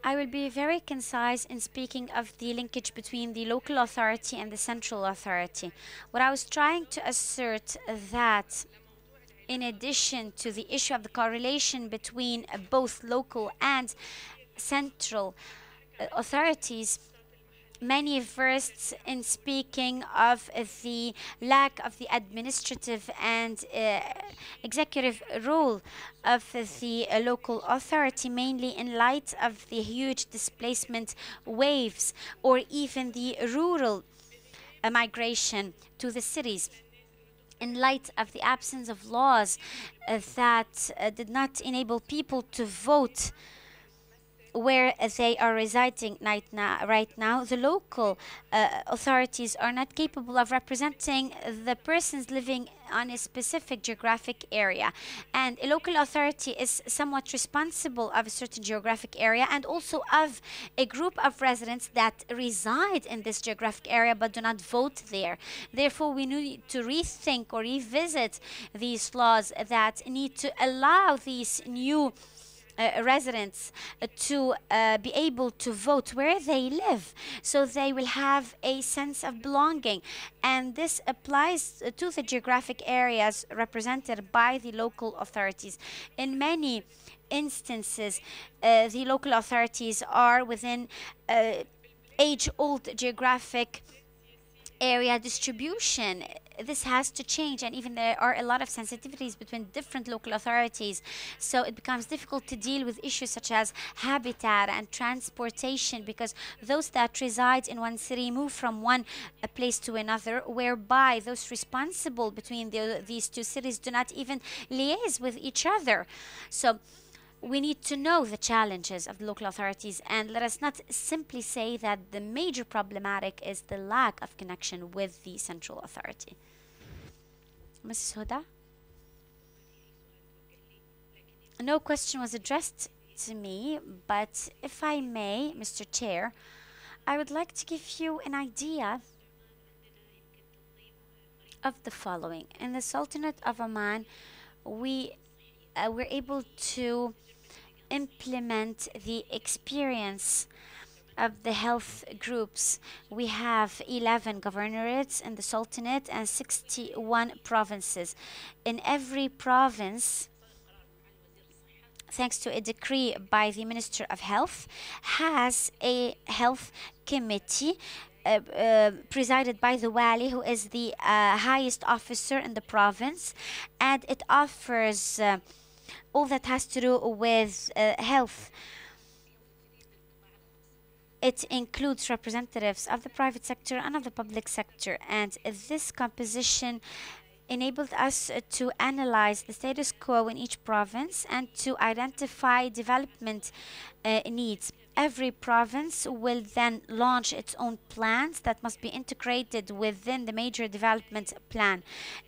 S2: I will be very concise in speaking of the linkage between the local authority and the central authority. What I was trying to assert that in addition to the issue of the correlation between both local and central authorities, many versed in speaking of the lack of the administrative and executive role of the local authority, mainly in light of the huge displacement waves or even the rural migration to the cities. in light of the absence of laws that did not enable people to vote where they are residing right now, the local authorities are not capable of representing the persons living on a specific geographic area. And a local authority is somewhat responsible of a certain geographic area and also of a group of residents that reside in this geographic area but do not vote there. Therefore, we need to rethink or revisit these laws that need to allow these new residents to be able to vote where they live, so they will have a sense of belonging. And this applies to the geographic areas represented by the local authorities. In many instances, the local authorities are within age-old geographic area distribution. This has to change, and even there are a lot of sensitivities between different local authorities, so it becomes difficult to deal with issues such as habitat and transportation, because those that reside in one city move from one place to another, whereby those responsible between these two cities do not even liaise with each other. So we need to know the challenges of the local authorities, and let us not simply say that the major problematic is the lack of connection with the central authority. Mrs. Huda? No question was addressed to me, but if I may, Mr. Chair, I would like to give you an idea of the following. In the Sultanate of Oman, we were able to implement the experience of the health groups. We have 11 governorates in the Sultanate and 61 provinces. In every province, thanks to a decree by the Minister of Health, has a health committee presided by the Wali, who is the highest officer in the province, and it offers all that has to do with health. It includes representatives of the private sector and of the public sector, and this composition enabled us to analyze the status quo in each province and to identify development needs. Every province will then launch its own plans that must be integrated within the major development plan.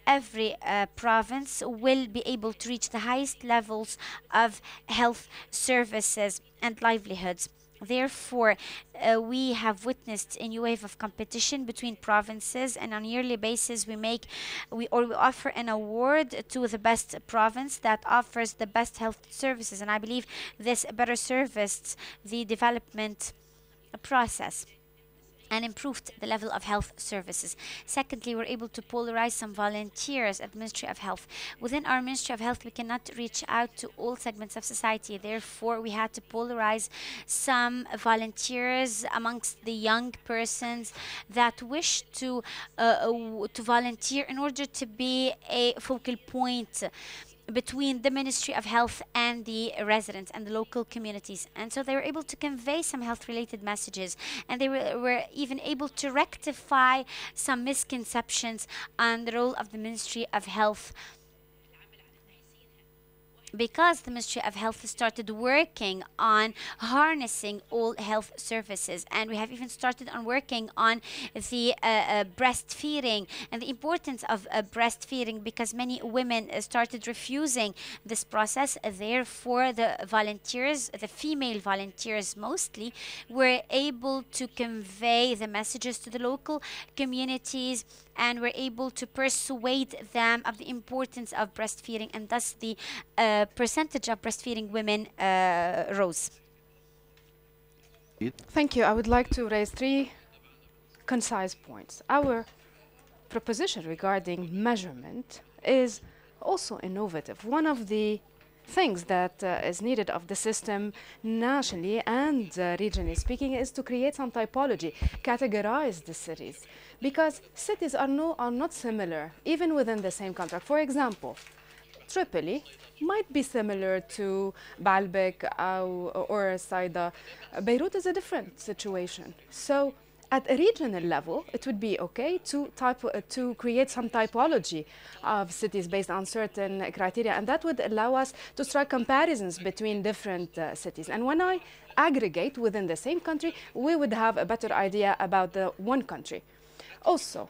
S2: Every province will be able to reach the highest levels of health services and livelihoods. Therefore, we have witnessed a new wave of competition between provinces, and on a yearly basis we offer an award to the best province that offers the best health services, and I believe this better serviced the development process and improved the level of health services. Secondly, we're able to polarize some volunteers at the Ministry of Health. Within our Ministry of Health, we cannot reach out to all segments of society. Therefore, we had to polarize some volunteers amongst the young persons that wish to volunteer in order to be a focal point between the Ministry of Health and the residents and the local communities. And so they were able to convey some health-related messages, and they were even able to rectify some misconceptions on the role of the Ministry of Health, because the Ministry of Health started working on harnessing all health services, and we have even started on working on the breastfeeding and the importance of breastfeeding, because many women started refusing this process. Therefore, the volunteers, the female volunteers mostly, were able to convey the messages to the local communities and were able to persuade them of the importance of breastfeeding, and thus the percentage of breastfeeding women rose.
S3: Thank you. I would like to raise 3 concise points. Our proposition regarding measurement is also innovative. One of the things that is needed of the system nationally and regionally speaking is to create some typology, categorize the cities, because cities are not similar even within the same contract. For example, Tripoli might be similar to Baalbek or Saida. Beirut is a different situation. So At a regional level, it would be okay to create some typology of cities based on certain criteria, and that would allow us to strike comparisons between different cities. And when I aggregate within the same country, we would have a better idea about the one country. Also,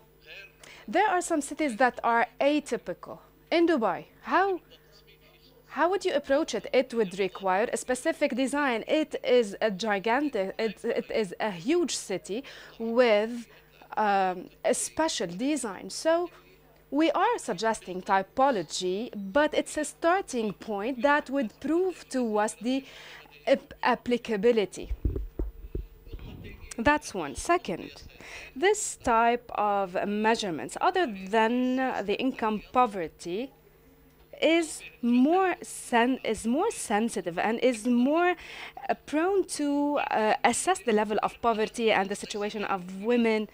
S3: there are some cities that are atypical. In Dubai, how would you approach it? It would require a specific design. It is a gigantic, it is a huge city with a special design. So we are suggesting typology, but it's a starting point that would prove to us the applicability. That's one. Second, this type of measurements, other than the income poverty, is more sensitive and is more prone to assess the level of poverty and the situation of women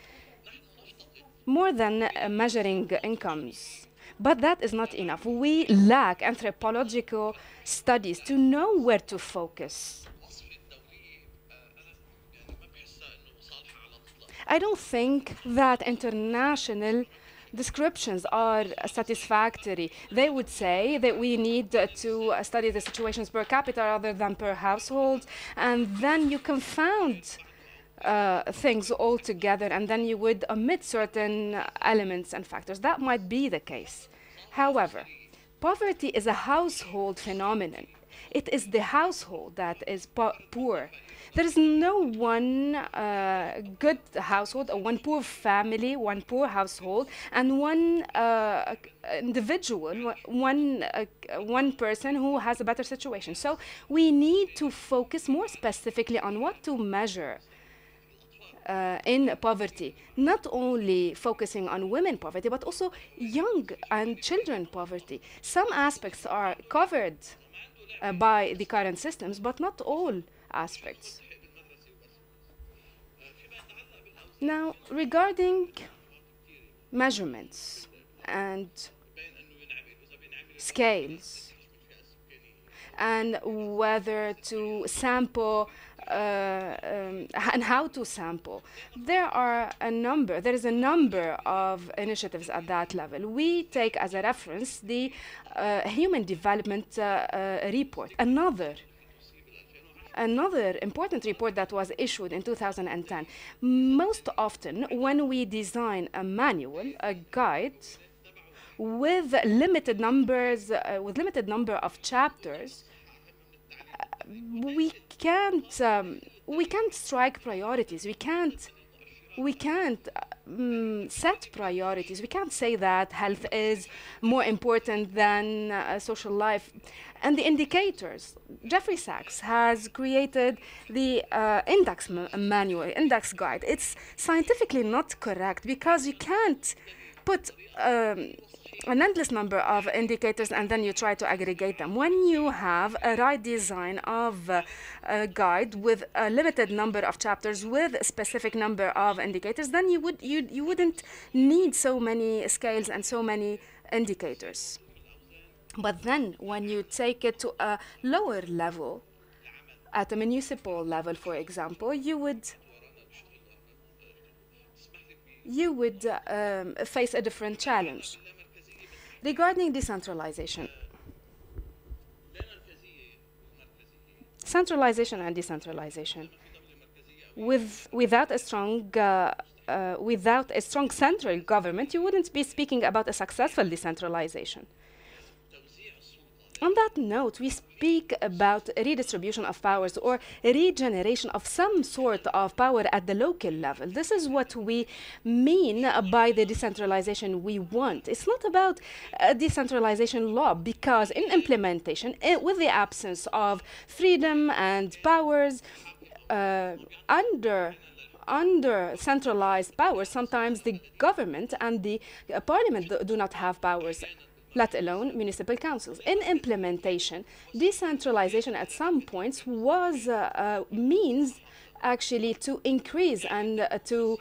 S3: more than measuring incomes. But that is not enough. We lack anthropological studies to know where to focus. I don't think that international descriptions are satisfactory. They would say that we need to study the situations per capita rather than per household, and then you confound things all together, and then you would omit certain elements and factors. That might be the case. However, poverty is a household phenomenon. It is the household that is poor. There is no one good household, or one poor family, one poor household, and one individual, one person who has a better situation. So we need to focus more specifically on what to measure in poverty, not only focusing on women poverty, but also young and children poverty. Some aspects are covered by the current systems, but not all aspects. Now, regarding measurements and scales, and whether to sample and how to sample, there is a number of initiatives at that level. We take as a reference the Human Development Report, another important report that was issued in 2010. Most often, when we design a manual, a guide, with limited number of chapters, we can't strike priorities. We can't set priorities. We can't say that health is more important than social life. And the indicators. Jeffrey Sachs has created the index index guide. It's scientifically not correct because you can't put an endless number of indicators and then you try to aggregate them. When you have a right design of a guide with a limited number of chapters with a specific number of indicators, then you wouldn't need so many scales and so many indicators. But then when you take it to a lower level, at a municipal level, for example, you would face a different challenge. Regarding decentralization, centralization and decentralization, without a strong central government, you wouldn't be speaking about a successful decentralization. On that note, we speak about a redistribution of powers or a regeneration of some sort of power at the local level. This is what we mean by the decentralization we want. It's not about a decentralization law, because in implementation, with the absence of freedom and powers under centralized powers, sometimes the government and the parliament do not have powers, let alone municipal councils. In implementation, decentralization at some points was means actually to increase and to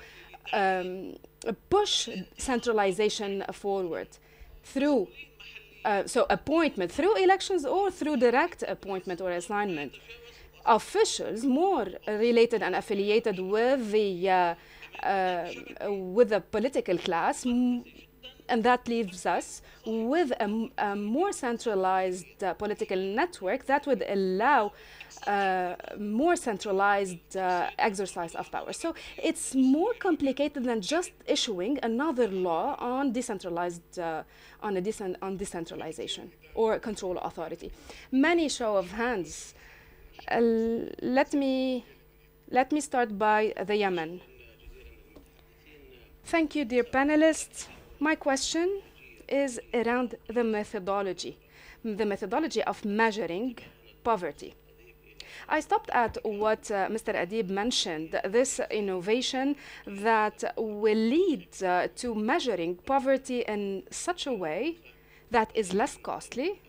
S3: push centralization forward through appointment, through elections or through direct appointment or assignment. Officials more related and affiliated with the with a political class, and that leaves us with a more centralized political network that would allow more centralized exercise of power. So it's more complicated than just issuing another law on decentralized, on decentralization or control authority. Many show of hands. Let me start by the Yemen. Thank you, dear panelists. My question is around the methodology of measuring poverty. I stopped at what Mr. Adib mentioned, this innovation that will lead to measuring poverty in such a way that is less costly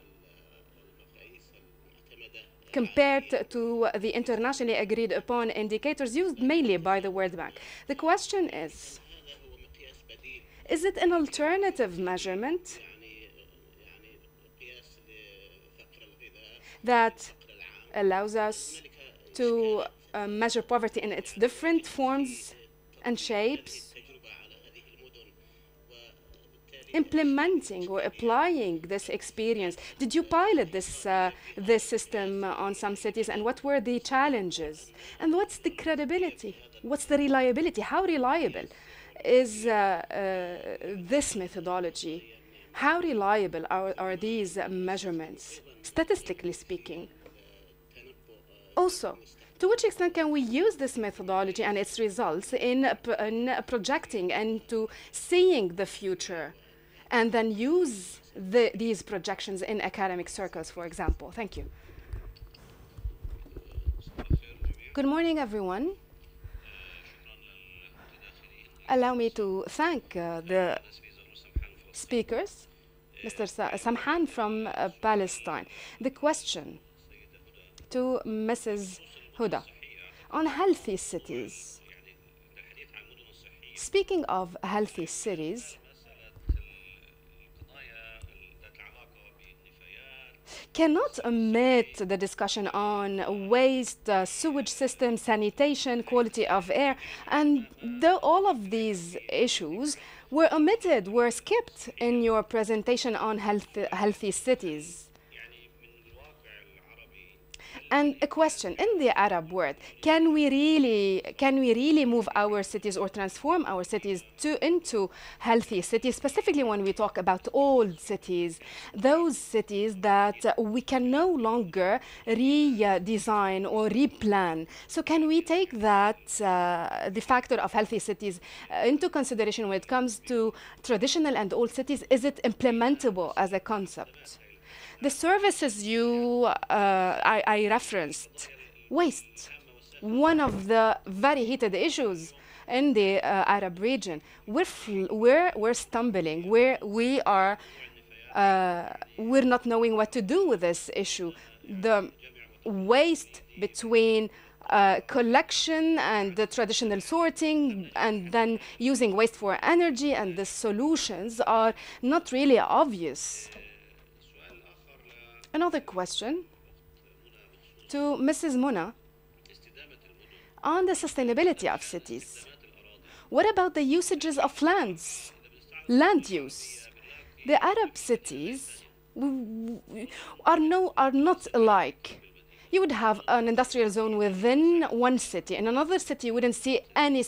S3: compared to the internationally agreed upon indicators used mainly by the World Bank. The question is it an alternative measurement that allows us to measure poverty in its different forms and shapes, implementing or applying this experience? Did you pilot this system on some cities, and what were the challenges? And what's the credibility? What's the reliability? How reliable is this methodology? How reliable are these measurements, statistically speaking? Also, to which extent can we use this methodology and its results in projecting and to seeing the future, and then use these projections in academic circles, for example? Thank you. Good morning, everyone. Allow me to thank the speakers, Mr. Samhan from Palestine. The question to Mrs. Huda on healthy cities. Speaking of healthy cities, cannot omit the discussion on waste, sewage system, sanitation, quality of air, and all of these issues were omitted, were skipped in your presentation on healthy cities. And a question, in the Arab world, can we really move our cities or transform our cities into healthy cities, specifically when we talk about old cities, those cities that we can no longer redesign or replan? So can we take that, the factor of healthy cities into consideration when it comes to traditional and old cities? Is it implementable as a concept? The services I referenced, waste, one of the very heated issues in the Arab region. We're stumbling, we're not knowing what to do with this issue. The waste between collection and the traditional sorting, and then using waste for energy, and the solutions are not really obvious. Another question to Mrs. Muna on the sustainability of cities. What about the usages of lands, land use? The Arab cities are not alike. You would have an industrial zone within one city. In another city, you wouldn't see any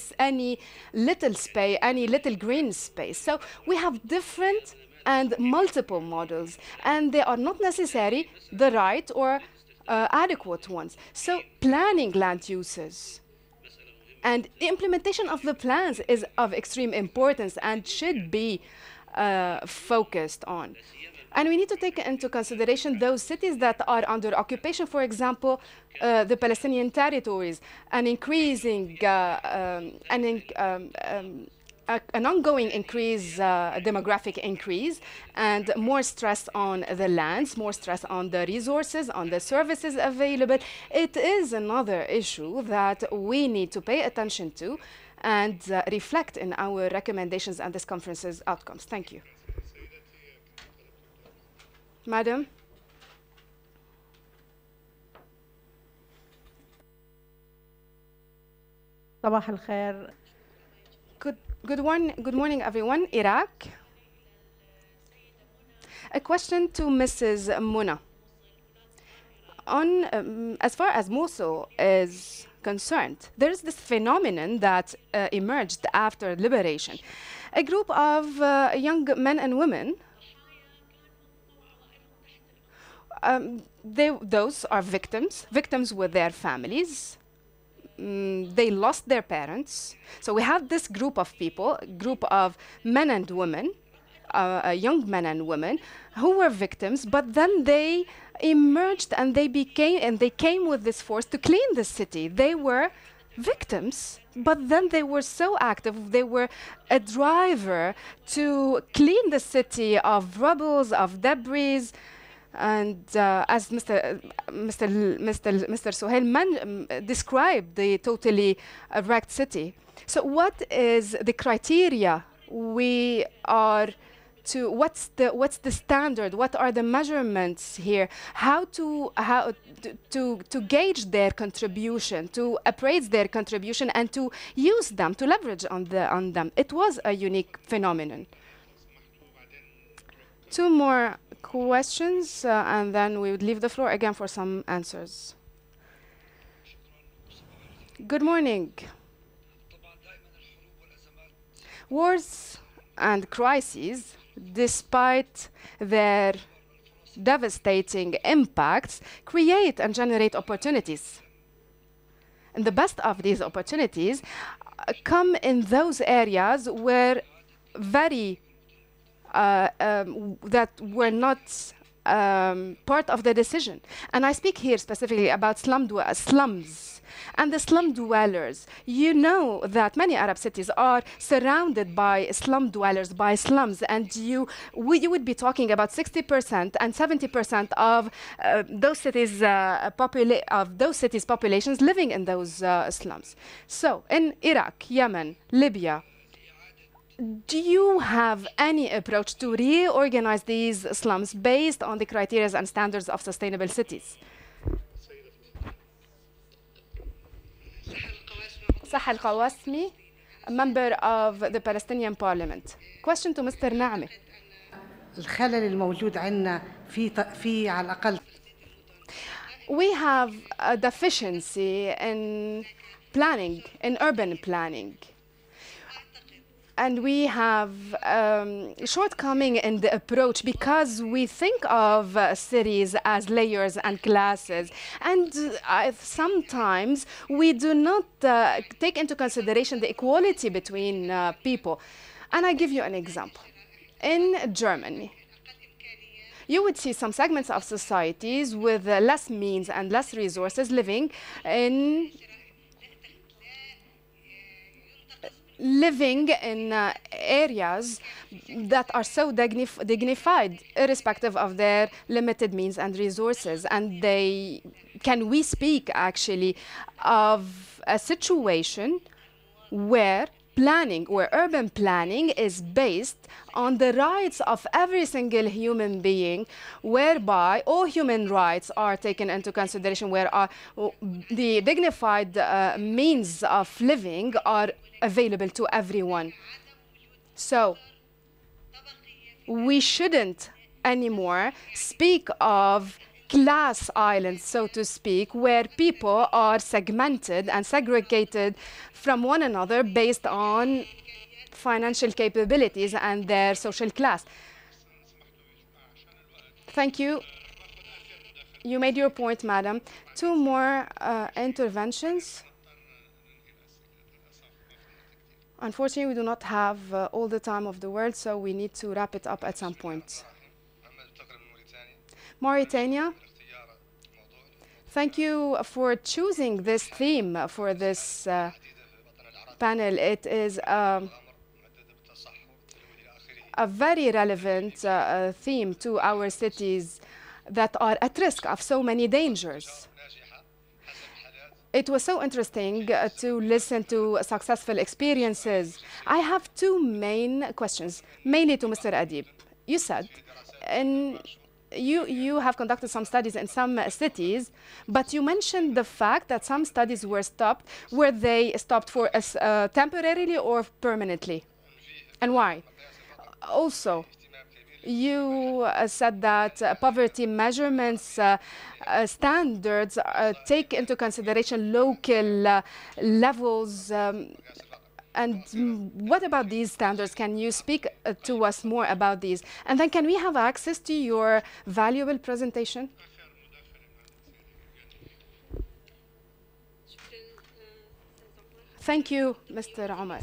S3: little space, any little green space. So we have different and multiple models, and they are not necessarily the right or adequate ones. So planning land uses and the implementation of the plans is of extreme importance and should be focused on. And we need to take into consideration those cities that are under occupation, for example, the Palestinian territories, an increasing, an ongoing increase, demographic increase, and more stress on the lands, more stress on the resources, on the services available. It is another issue that we need to pay attention to and reflect in our recommendations and this conference's outcomes. Thank you. Madam.
S4: صباح الخير.
S3: Good morning, everyone. Iraq. A question to Mrs. Muna. As far as Mosul is concerned, there is this phenomenon that emerged after liberation. A group of young men and women, those are victims with their families. They lost their parents. So we have this group of people, group of men and women, young men and women who were victims, but then they emerged and they came with this force to clean the city. They were victims, but then they were so active. They were a driver to clean the city of rubbles, of debris. And as Mr. Sohail described the totally wrecked city. So what is the criteria we are to, what's the standard, what are the measurements here, how to gauge their contribution, to appraise their contribution and to use them, to leverage on them. It was a unique phenomenon. Two more questions, and then we would leave the floor again for some answers. Good morning. Wars and crises, despite their devastating impacts, create and generate opportunities. And the best of these opportunities come in those areas where that were not part of the decision. And I speak here specifically about slums and the slum dwellers. You know that many Arab cities are surrounded by slum dwellers, by slums, and you would be talking about 60% and 70% of those cities' populations living in those slums. So in Iraq, Yemen, Libya, do you have any approach to reorganize these slums based on the criteria and standards of sustainable cities? Sahal Qawasmi, a member of the Palestinian Parliament. Question to Mr. Naami.
S4: الخلل الموجود عندنا في على الأقل.
S3: We have a deficiency in planning, in urban planning. And we have shortcoming in the approach because we think of cities as layers and classes. And sometimes we do not take into consideration the equality between people. And I give you an example. In Germany, you would see some segments of societies with less means and less resources living in areas that are so dignified, irrespective of their limited means and resources. And can we speak actually of a situation where urban planning is based on the rights of every single human being, whereby all human rights are taken into consideration, where the dignified means of living are available to everyone. So we shouldn't anymore speak of class islands, so to speak, where people are segmented and segregated from one another based on financial capabilities and their social class. Thank you. You made your point, madam. Two more interventions. Unfortunately, we do not have all the time of the world, so we need to wrap it up at some point. Mauritania, thank you for choosing this theme for this panel. It is a very relevant theme to our cities that are at risk of so many dangers. It was so interesting to listen to successful experiences. I have two main questions, mainly to Mr. Adib. You said you have conducted some studies in some cities, but you mentioned the fact that some studies were stopped. Were they stopped for temporarily or permanently? And why? Also, you said that poverty measurements standards take into consideration local levels. And what about these standards? Can you speak to us more about these? And then can we have access to your valuable presentation? Thank you, Mr. Omar.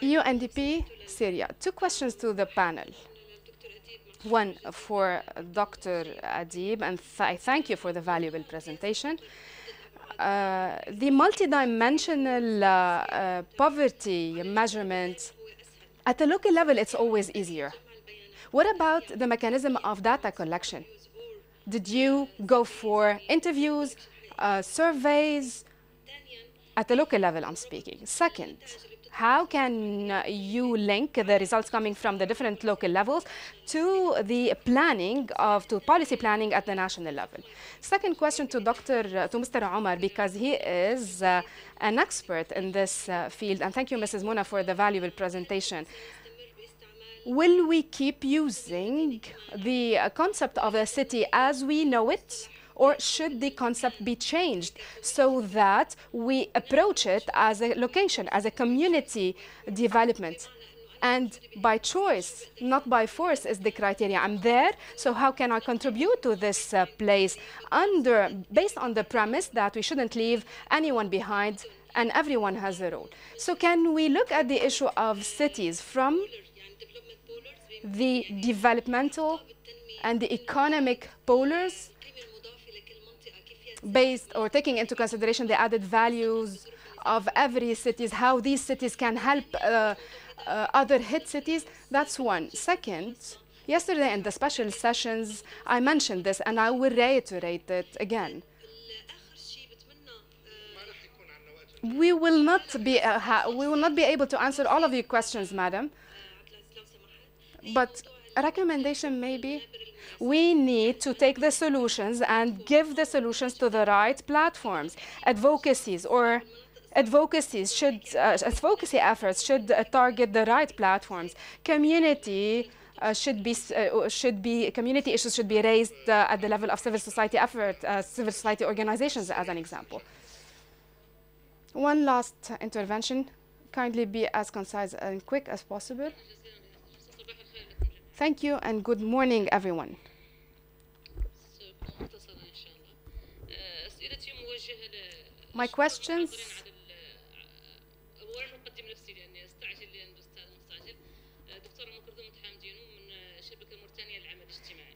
S3: UNDP, Syria. 2 questions to the panel. One for Dr. Adib, and I thank you for the valuable presentation. The multidimensional poverty measurement, at the local level, it's always easier. What about the mechanism of data collection? Did you go for interviews, surveys? At the local level, I'm speaking. Second, how can you link the results coming from the different local levels to the planning to policy planning at the national level? Second question to Mr. Omar, because he is an expert in this field. And thank you, Mrs. Mona, for the valuable presentation. Will we keep using the concept of a city as we know it? Or should the concept be changed so that we approach it as a location, as a community development? And by choice, not by force, is the criteria. I'm there, so how can I contribute to this place based on the premise that we shouldn't leave anyone behind and everyone has a role? So can we look at the issue of cities from the developmental and the economic polars, based or taking into consideration the added values of every cities, how these cities can help other hit cities? That's one. Second, yesterday in the special sessions, I mentioned this and I will reiterate it again. We will not be able to answer all of your questions, madam, but a recommendation maybe. We need to take the solutions and give the solutions to the right platforms. Advocacy efforts should target the right platforms. Community community issues should be raised at the level of civil society civil society organizations, as an example. One last intervention. Kindly be as concise and quick as possible. Thank you and good morning, everyone. My questions.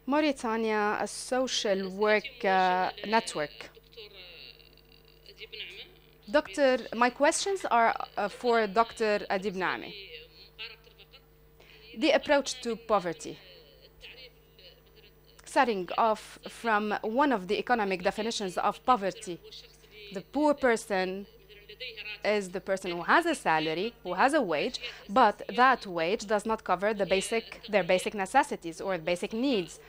S3: Mauritania, a social work network. My questions are for Dr. Adib Naami. The approach to poverty. Starting off from one of the economic definitions of poverty, the poor person is the person who has a salary, who has a wage, but that wage does not cover their basic necessities or basic needs,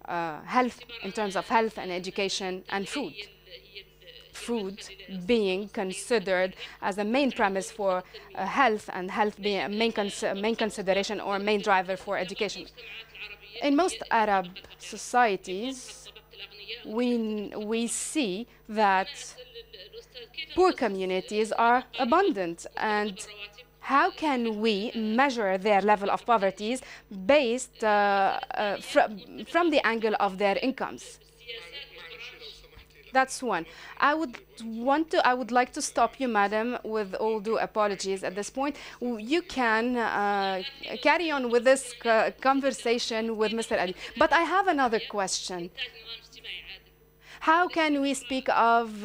S3: health, in terms of health and education and food. Food being considered as a main premise for health, and health being a main consideration or main driver for education. In most Arab societies, we see that poor communities are abundant, and how can we measure their level of poverty based from the angle of their incomes? That's one. I would like to stop you, madam, with all due apologies at this point. You can carry on with this conversation with Mr. Ali. But I have another question. How can we speak of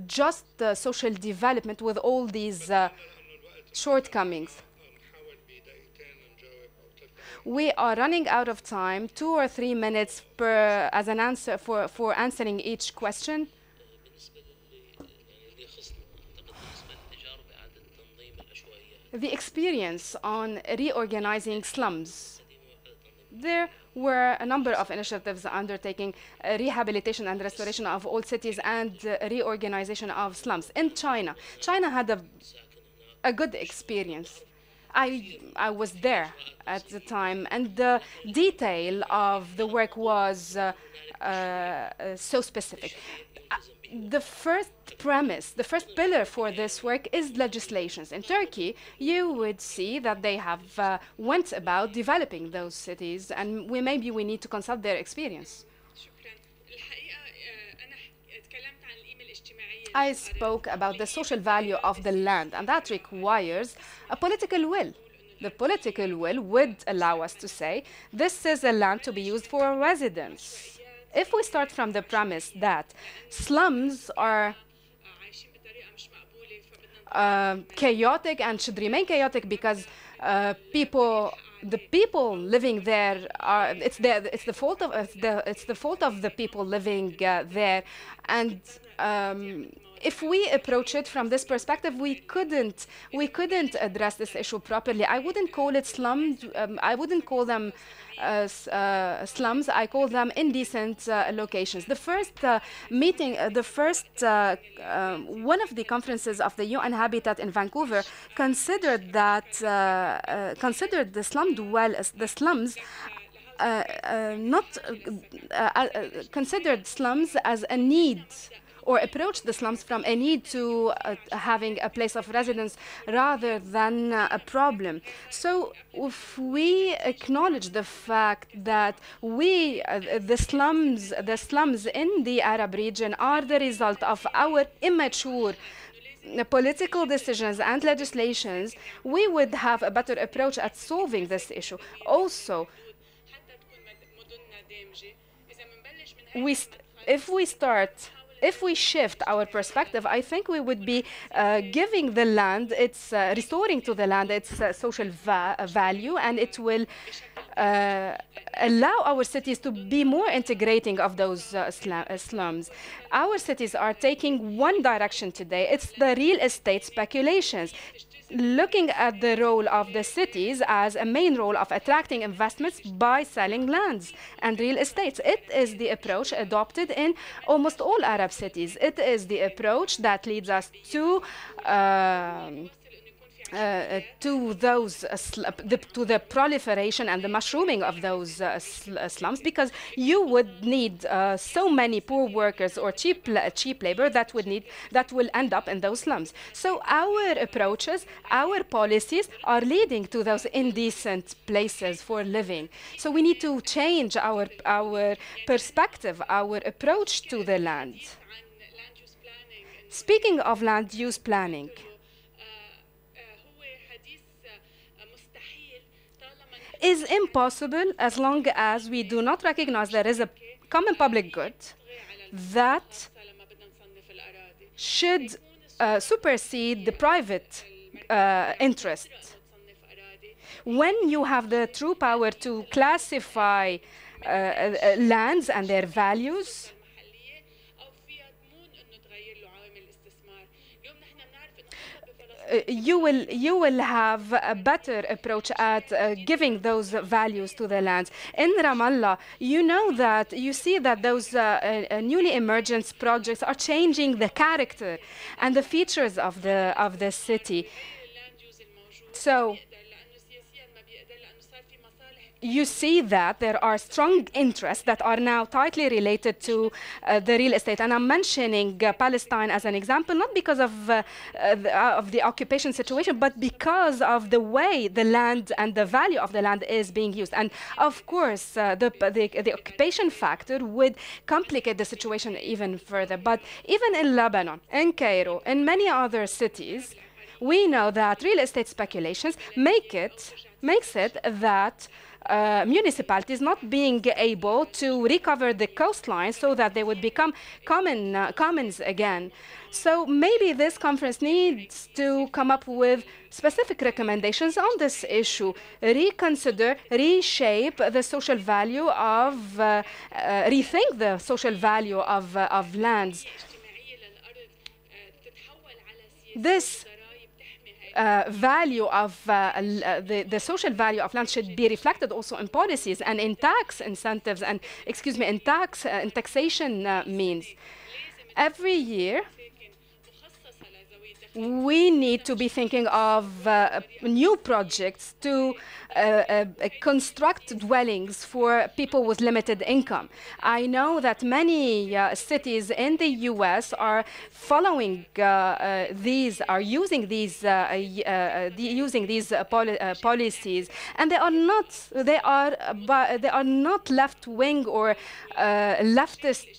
S3: just social development with all these shortcomings? We are running out of time, 2 or 3 minutes as an answer for answering each question. The experience on reorganizing slums. there were a number of initiatives undertaking rehabilitation and restoration of old cities and reorganization of slums. In China, China had a good experience. I was there at the time, and the detail of the work was so specific. The first premise, the first pillar for this work is legislations. In Turkey, you would see that they have went about developing those cities, and maybe we need to consult their experience. I spoke about the social value of the land, and that requires a political will. The political will would allow us to say, this is a land to be used for residents. If we start from the premise that slums are chaotic and should remain chaotic because the people living there are it's the fault of the people living there, and if we approach it from this perspective, we couldn't address this issue properly. I wouldn't call it slums. I wouldn't call them slums. I call them indecent locations. The first meeting, one of the conferences of the UN Habitat in Vancouver considered that considered the slums considered slums as a need, or approach the slums from a need to having a place of residence rather than a problem. So if we acknowledge the fact that the slums in the Arab region are the result of our immature political decisions and legislations, we would have a better approach at solving this issue. Also, if we shift our perspective, I think we would be giving the land, restoring to the land its social value, and it will allow our cities to be more integrating of those slums. Our cities are taking one direction today. It's the real estate speculations, looking at the role of the cities as a main role of attracting investments by selling lands and real estates. It is the approach adopted in almost all Arab cities. It is the approach that leads us to the proliferation and the mushrooming of those slums, because you would need so many poor workers or cheap labor that will end up in those slums. So our approaches, our policies are leading to those indecent places for living. So we need to change our perspective, our approach to the land. Speaking of land use planning, is impossible as long as we do not recognize there is a common public good that should supersede the private interest. When you have the true power to classify lands and their values, you will have a better approach at giving those values to the lands. In Ramallah, you see that those newly emergent projects are changing the character and the features of the city. So you see that there are strong interests that are now tightly related to the real estate. And I'm mentioning Palestine as an example, not because of the occupation situation, but because of the way the land and the value of the land is being used. And of course, the occupation factor would complicate the situation even further. But even in Lebanon, in Cairo, in many other cities, we know that real estate speculations makes it that municipalities not being able to recover the coastline so that they would become commons again. So maybe this conference needs to come up with specific recommendations on this issue, reconsider, reshape the social value of, rethink the social value of lands. value of the social value of land should be reflected also in policies and in tax incentives and, excuse me, in taxation means. Every year, we need to be thinking of new projects to construct dwellings for people with limited income. I know that many cities in the US are following using these policies, and they are not left-wing or leftist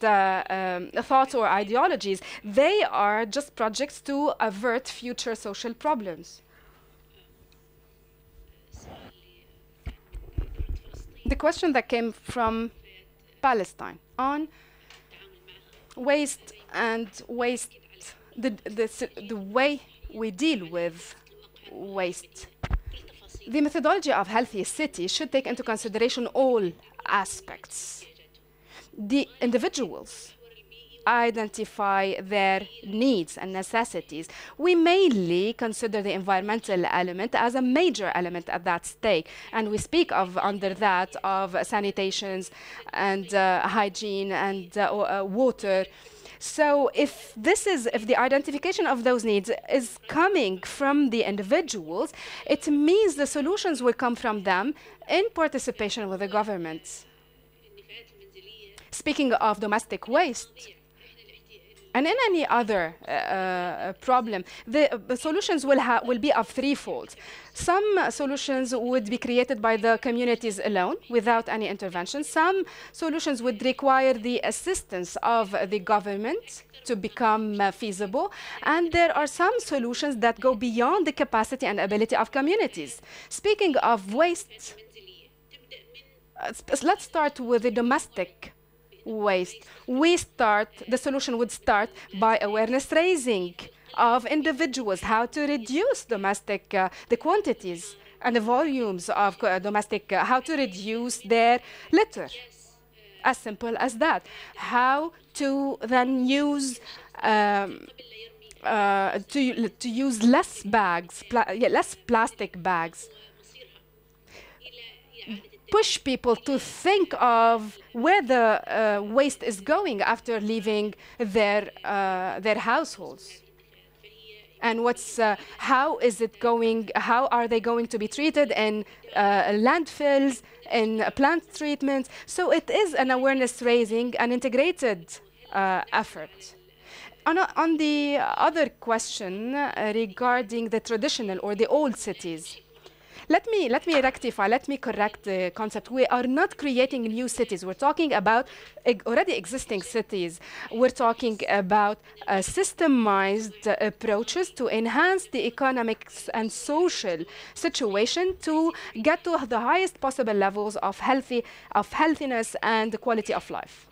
S3: thoughts or ideologies. They are just projects to avert future social problems. The question that came from Palestine on waste and waste, the way we deal with waste. The methodology of healthy cities should take into consideration all aspects. The individuals identify their needs and necessities. We mainly consider the environmental element as a major element at that stake, and we speak of under that of sanitations and hygiene and water. So if the identification of those needs is coming from the individuals, it means the solutions will come from them in participation with the governments. Speaking of domestic waste, and in any other problem, the solutions will be of threefold. Some solutions would be created by the communities alone without any intervention. Some solutions would require the assistance of the government to become feasible. And there are some solutions that go beyond the capacity and ability of communities. Speaking of waste, let's start with the domestic waste. The solution would start by awareness raising of individuals, how to reduce domestic, the quantities and the volumes of domestic, how to reduce their litter. As simple as that. How to then use to use less bags, less plastic bags. Push people to think of where the waste is going after leaving their households, and how is it going? How are they going to be treated in landfills, in plant treatment? So it is an awareness raising, an integrated effort. On the other question regarding the traditional or the old cities. Let me rectify, let me correct the concept. We are not creating new cities. We're talking about already existing cities. We're talking about systemized approaches to enhance the economic and social situation to get to the highest possible levels of healthiness and quality of life.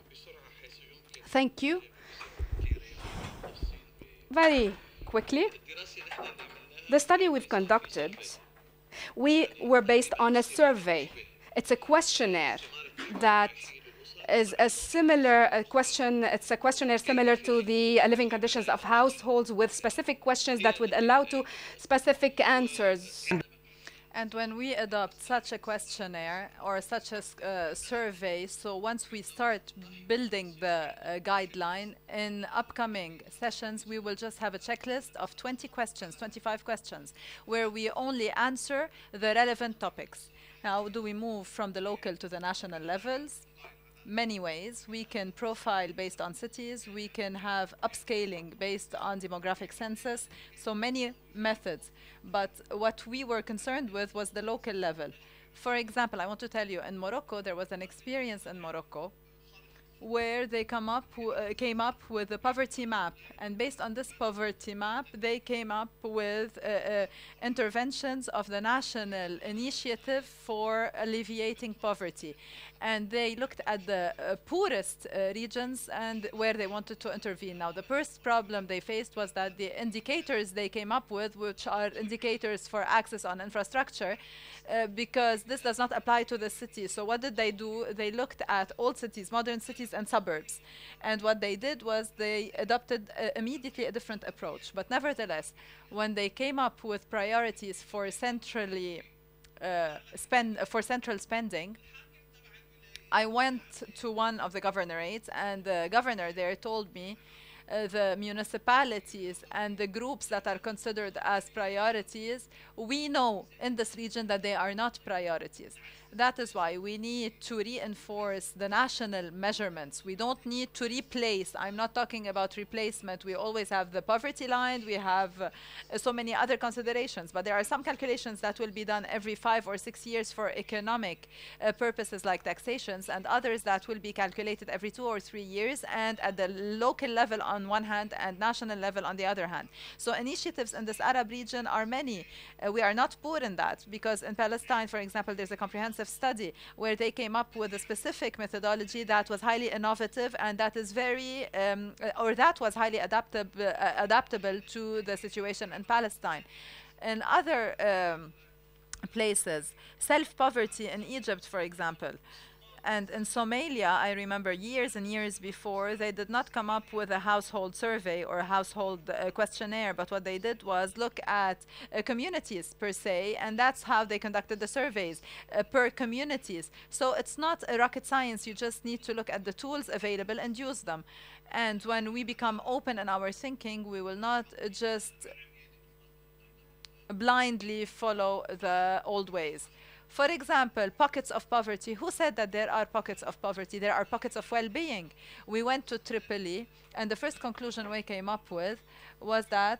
S3: Thank you. Very quickly, the study we've conducted, we were based on a survey. It's a questionnaire that is a similar question. It's a questionnaire similar to the living conditions of households with specific questions that would allow to specific answers.
S1: And when we adopt such a questionnaire or such a survey, so once we start building the guideline, in upcoming sessions, we will just have a checklist of 20 questions, 25 questions, where we only answer the relevant topics. Now, do we move from the local to the national levels? Many ways. We can profile based on cities. We can have upscaling based on demographic census. So many methods. But what we were concerned with was the local level. For example, I want to tell you, in Morocco, there was an experience in Morocco where they came up with a poverty map. And based on this poverty map, they came up with interventions of the national initiative for alleviating poverty. And they looked at the poorest regions and where they wanted to intervene. Now, the first problem they faced was that the indicators they came up with, which are indicators for access on infrastructure, because this does not apply to the city. So what did they do? They looked at old cities, modern cities, and suburbs. And what they did was they adopted immediately a different approach. But nevertheless, when they came up with priorities for central spending, I went to one of the governorates, and the governor there told me the municipalities and the groups that are considered as priorities, we know in this region that they are not priorities. That is why we need to reinforce the national measurements. We don't need to replace. I'm not talking about replacement. We always have the poverty line. We have so many other considerations. But there are some calculations that will be done every 5 or 6 years for economic purposes like taxations, and others that will be calculated every 2 or 3 years, and at the local level on one hand and national level on the other hand. So initiatives in this Arab region are many. We are not poor in that, because in Palestine, for example, there's a comprehensive study where they came up with a specific methodology that was highly innovative, and that is very, that was highly adaptable to the situation in Palestine. In other places, self-poverty in Egypt, for example, and in Somalia, I remember years and years before, they did not come up with a household survey or a household questionnaire, but what they did was look at communities per se, and that's how they conducted the surveys per communities. So it's not a rocket science. You just need to look at the tools available and use them. And when we become open in our thinking, we will not just blindly follow the old ways. For example, pockets of poverty. Who said that there are pockets of poverty? There are pockets of well-being. We went to Tripoli, and the first conclusion we came up with was that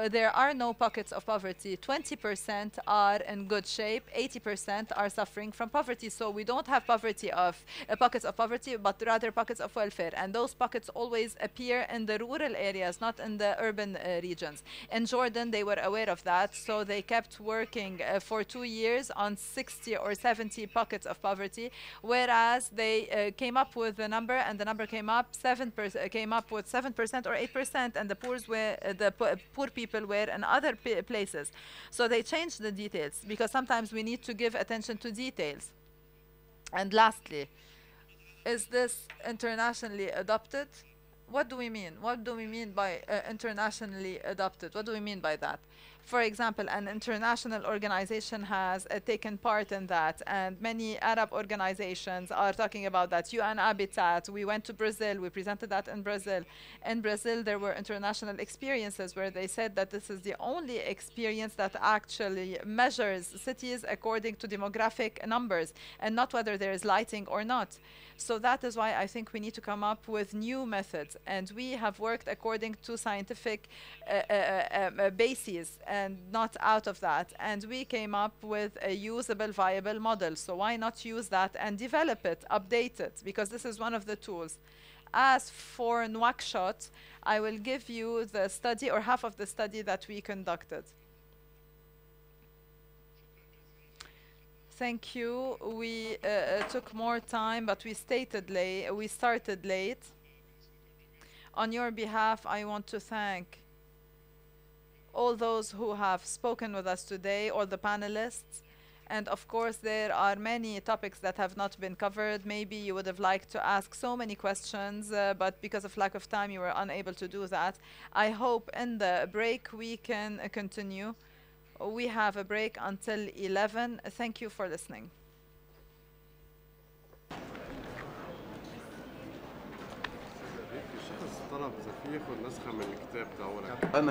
S1: there are no pockets of poverty. 20% are in good shape, 80% are suffering from poverty. So we don't have poverty of pockets of poverty, but rather pockets of welfare. And those pockets always appear in the rural areas, not in the urban regions. In Jordan, they were aware of that, so they kept working for 2 years on 60 or 70 pockets of poverty, whereas they came up with the number, and the number came up 7%, came up with 7% or 8%, and the poor people were in other places. So they changed the details, because sometimes we need to give attention to details. And lastly, is this internationally adopted? What do we mean? What do we mean by internationally adopted? What do we mean by that? For example, an international organization has taken part in that, and many Arab organizations are talking about that. UN Habitat, we went to Brazil, we presented that in Brazil. In Brazil, there were international experiences where they said that this is the only experience that actually measures cities according to demographic numbers, and not whether there is lighting or not. So that is why I think we need to come up with new methods, and we have worked according to scientific bases and not out of that, and we came up with a usable, viable model. So why not use that and develop it, update it, because this is one of the tools. As for Nouakchott, I will give you the study, or half of the study that we conducted. Thank you. We took more time, but we started late. On your behalf, I want to thank all those who have spoken with us today, all the panelists. And of course, there are many topics that have not been covered. Maybe you would have liked to ask so many questions, but because of lack of time, you were unable to do that. I hope in the break we can continue. We have a break until 11. Thank you for listening. طلب زفير والنسخة من الكتاب تاعنا.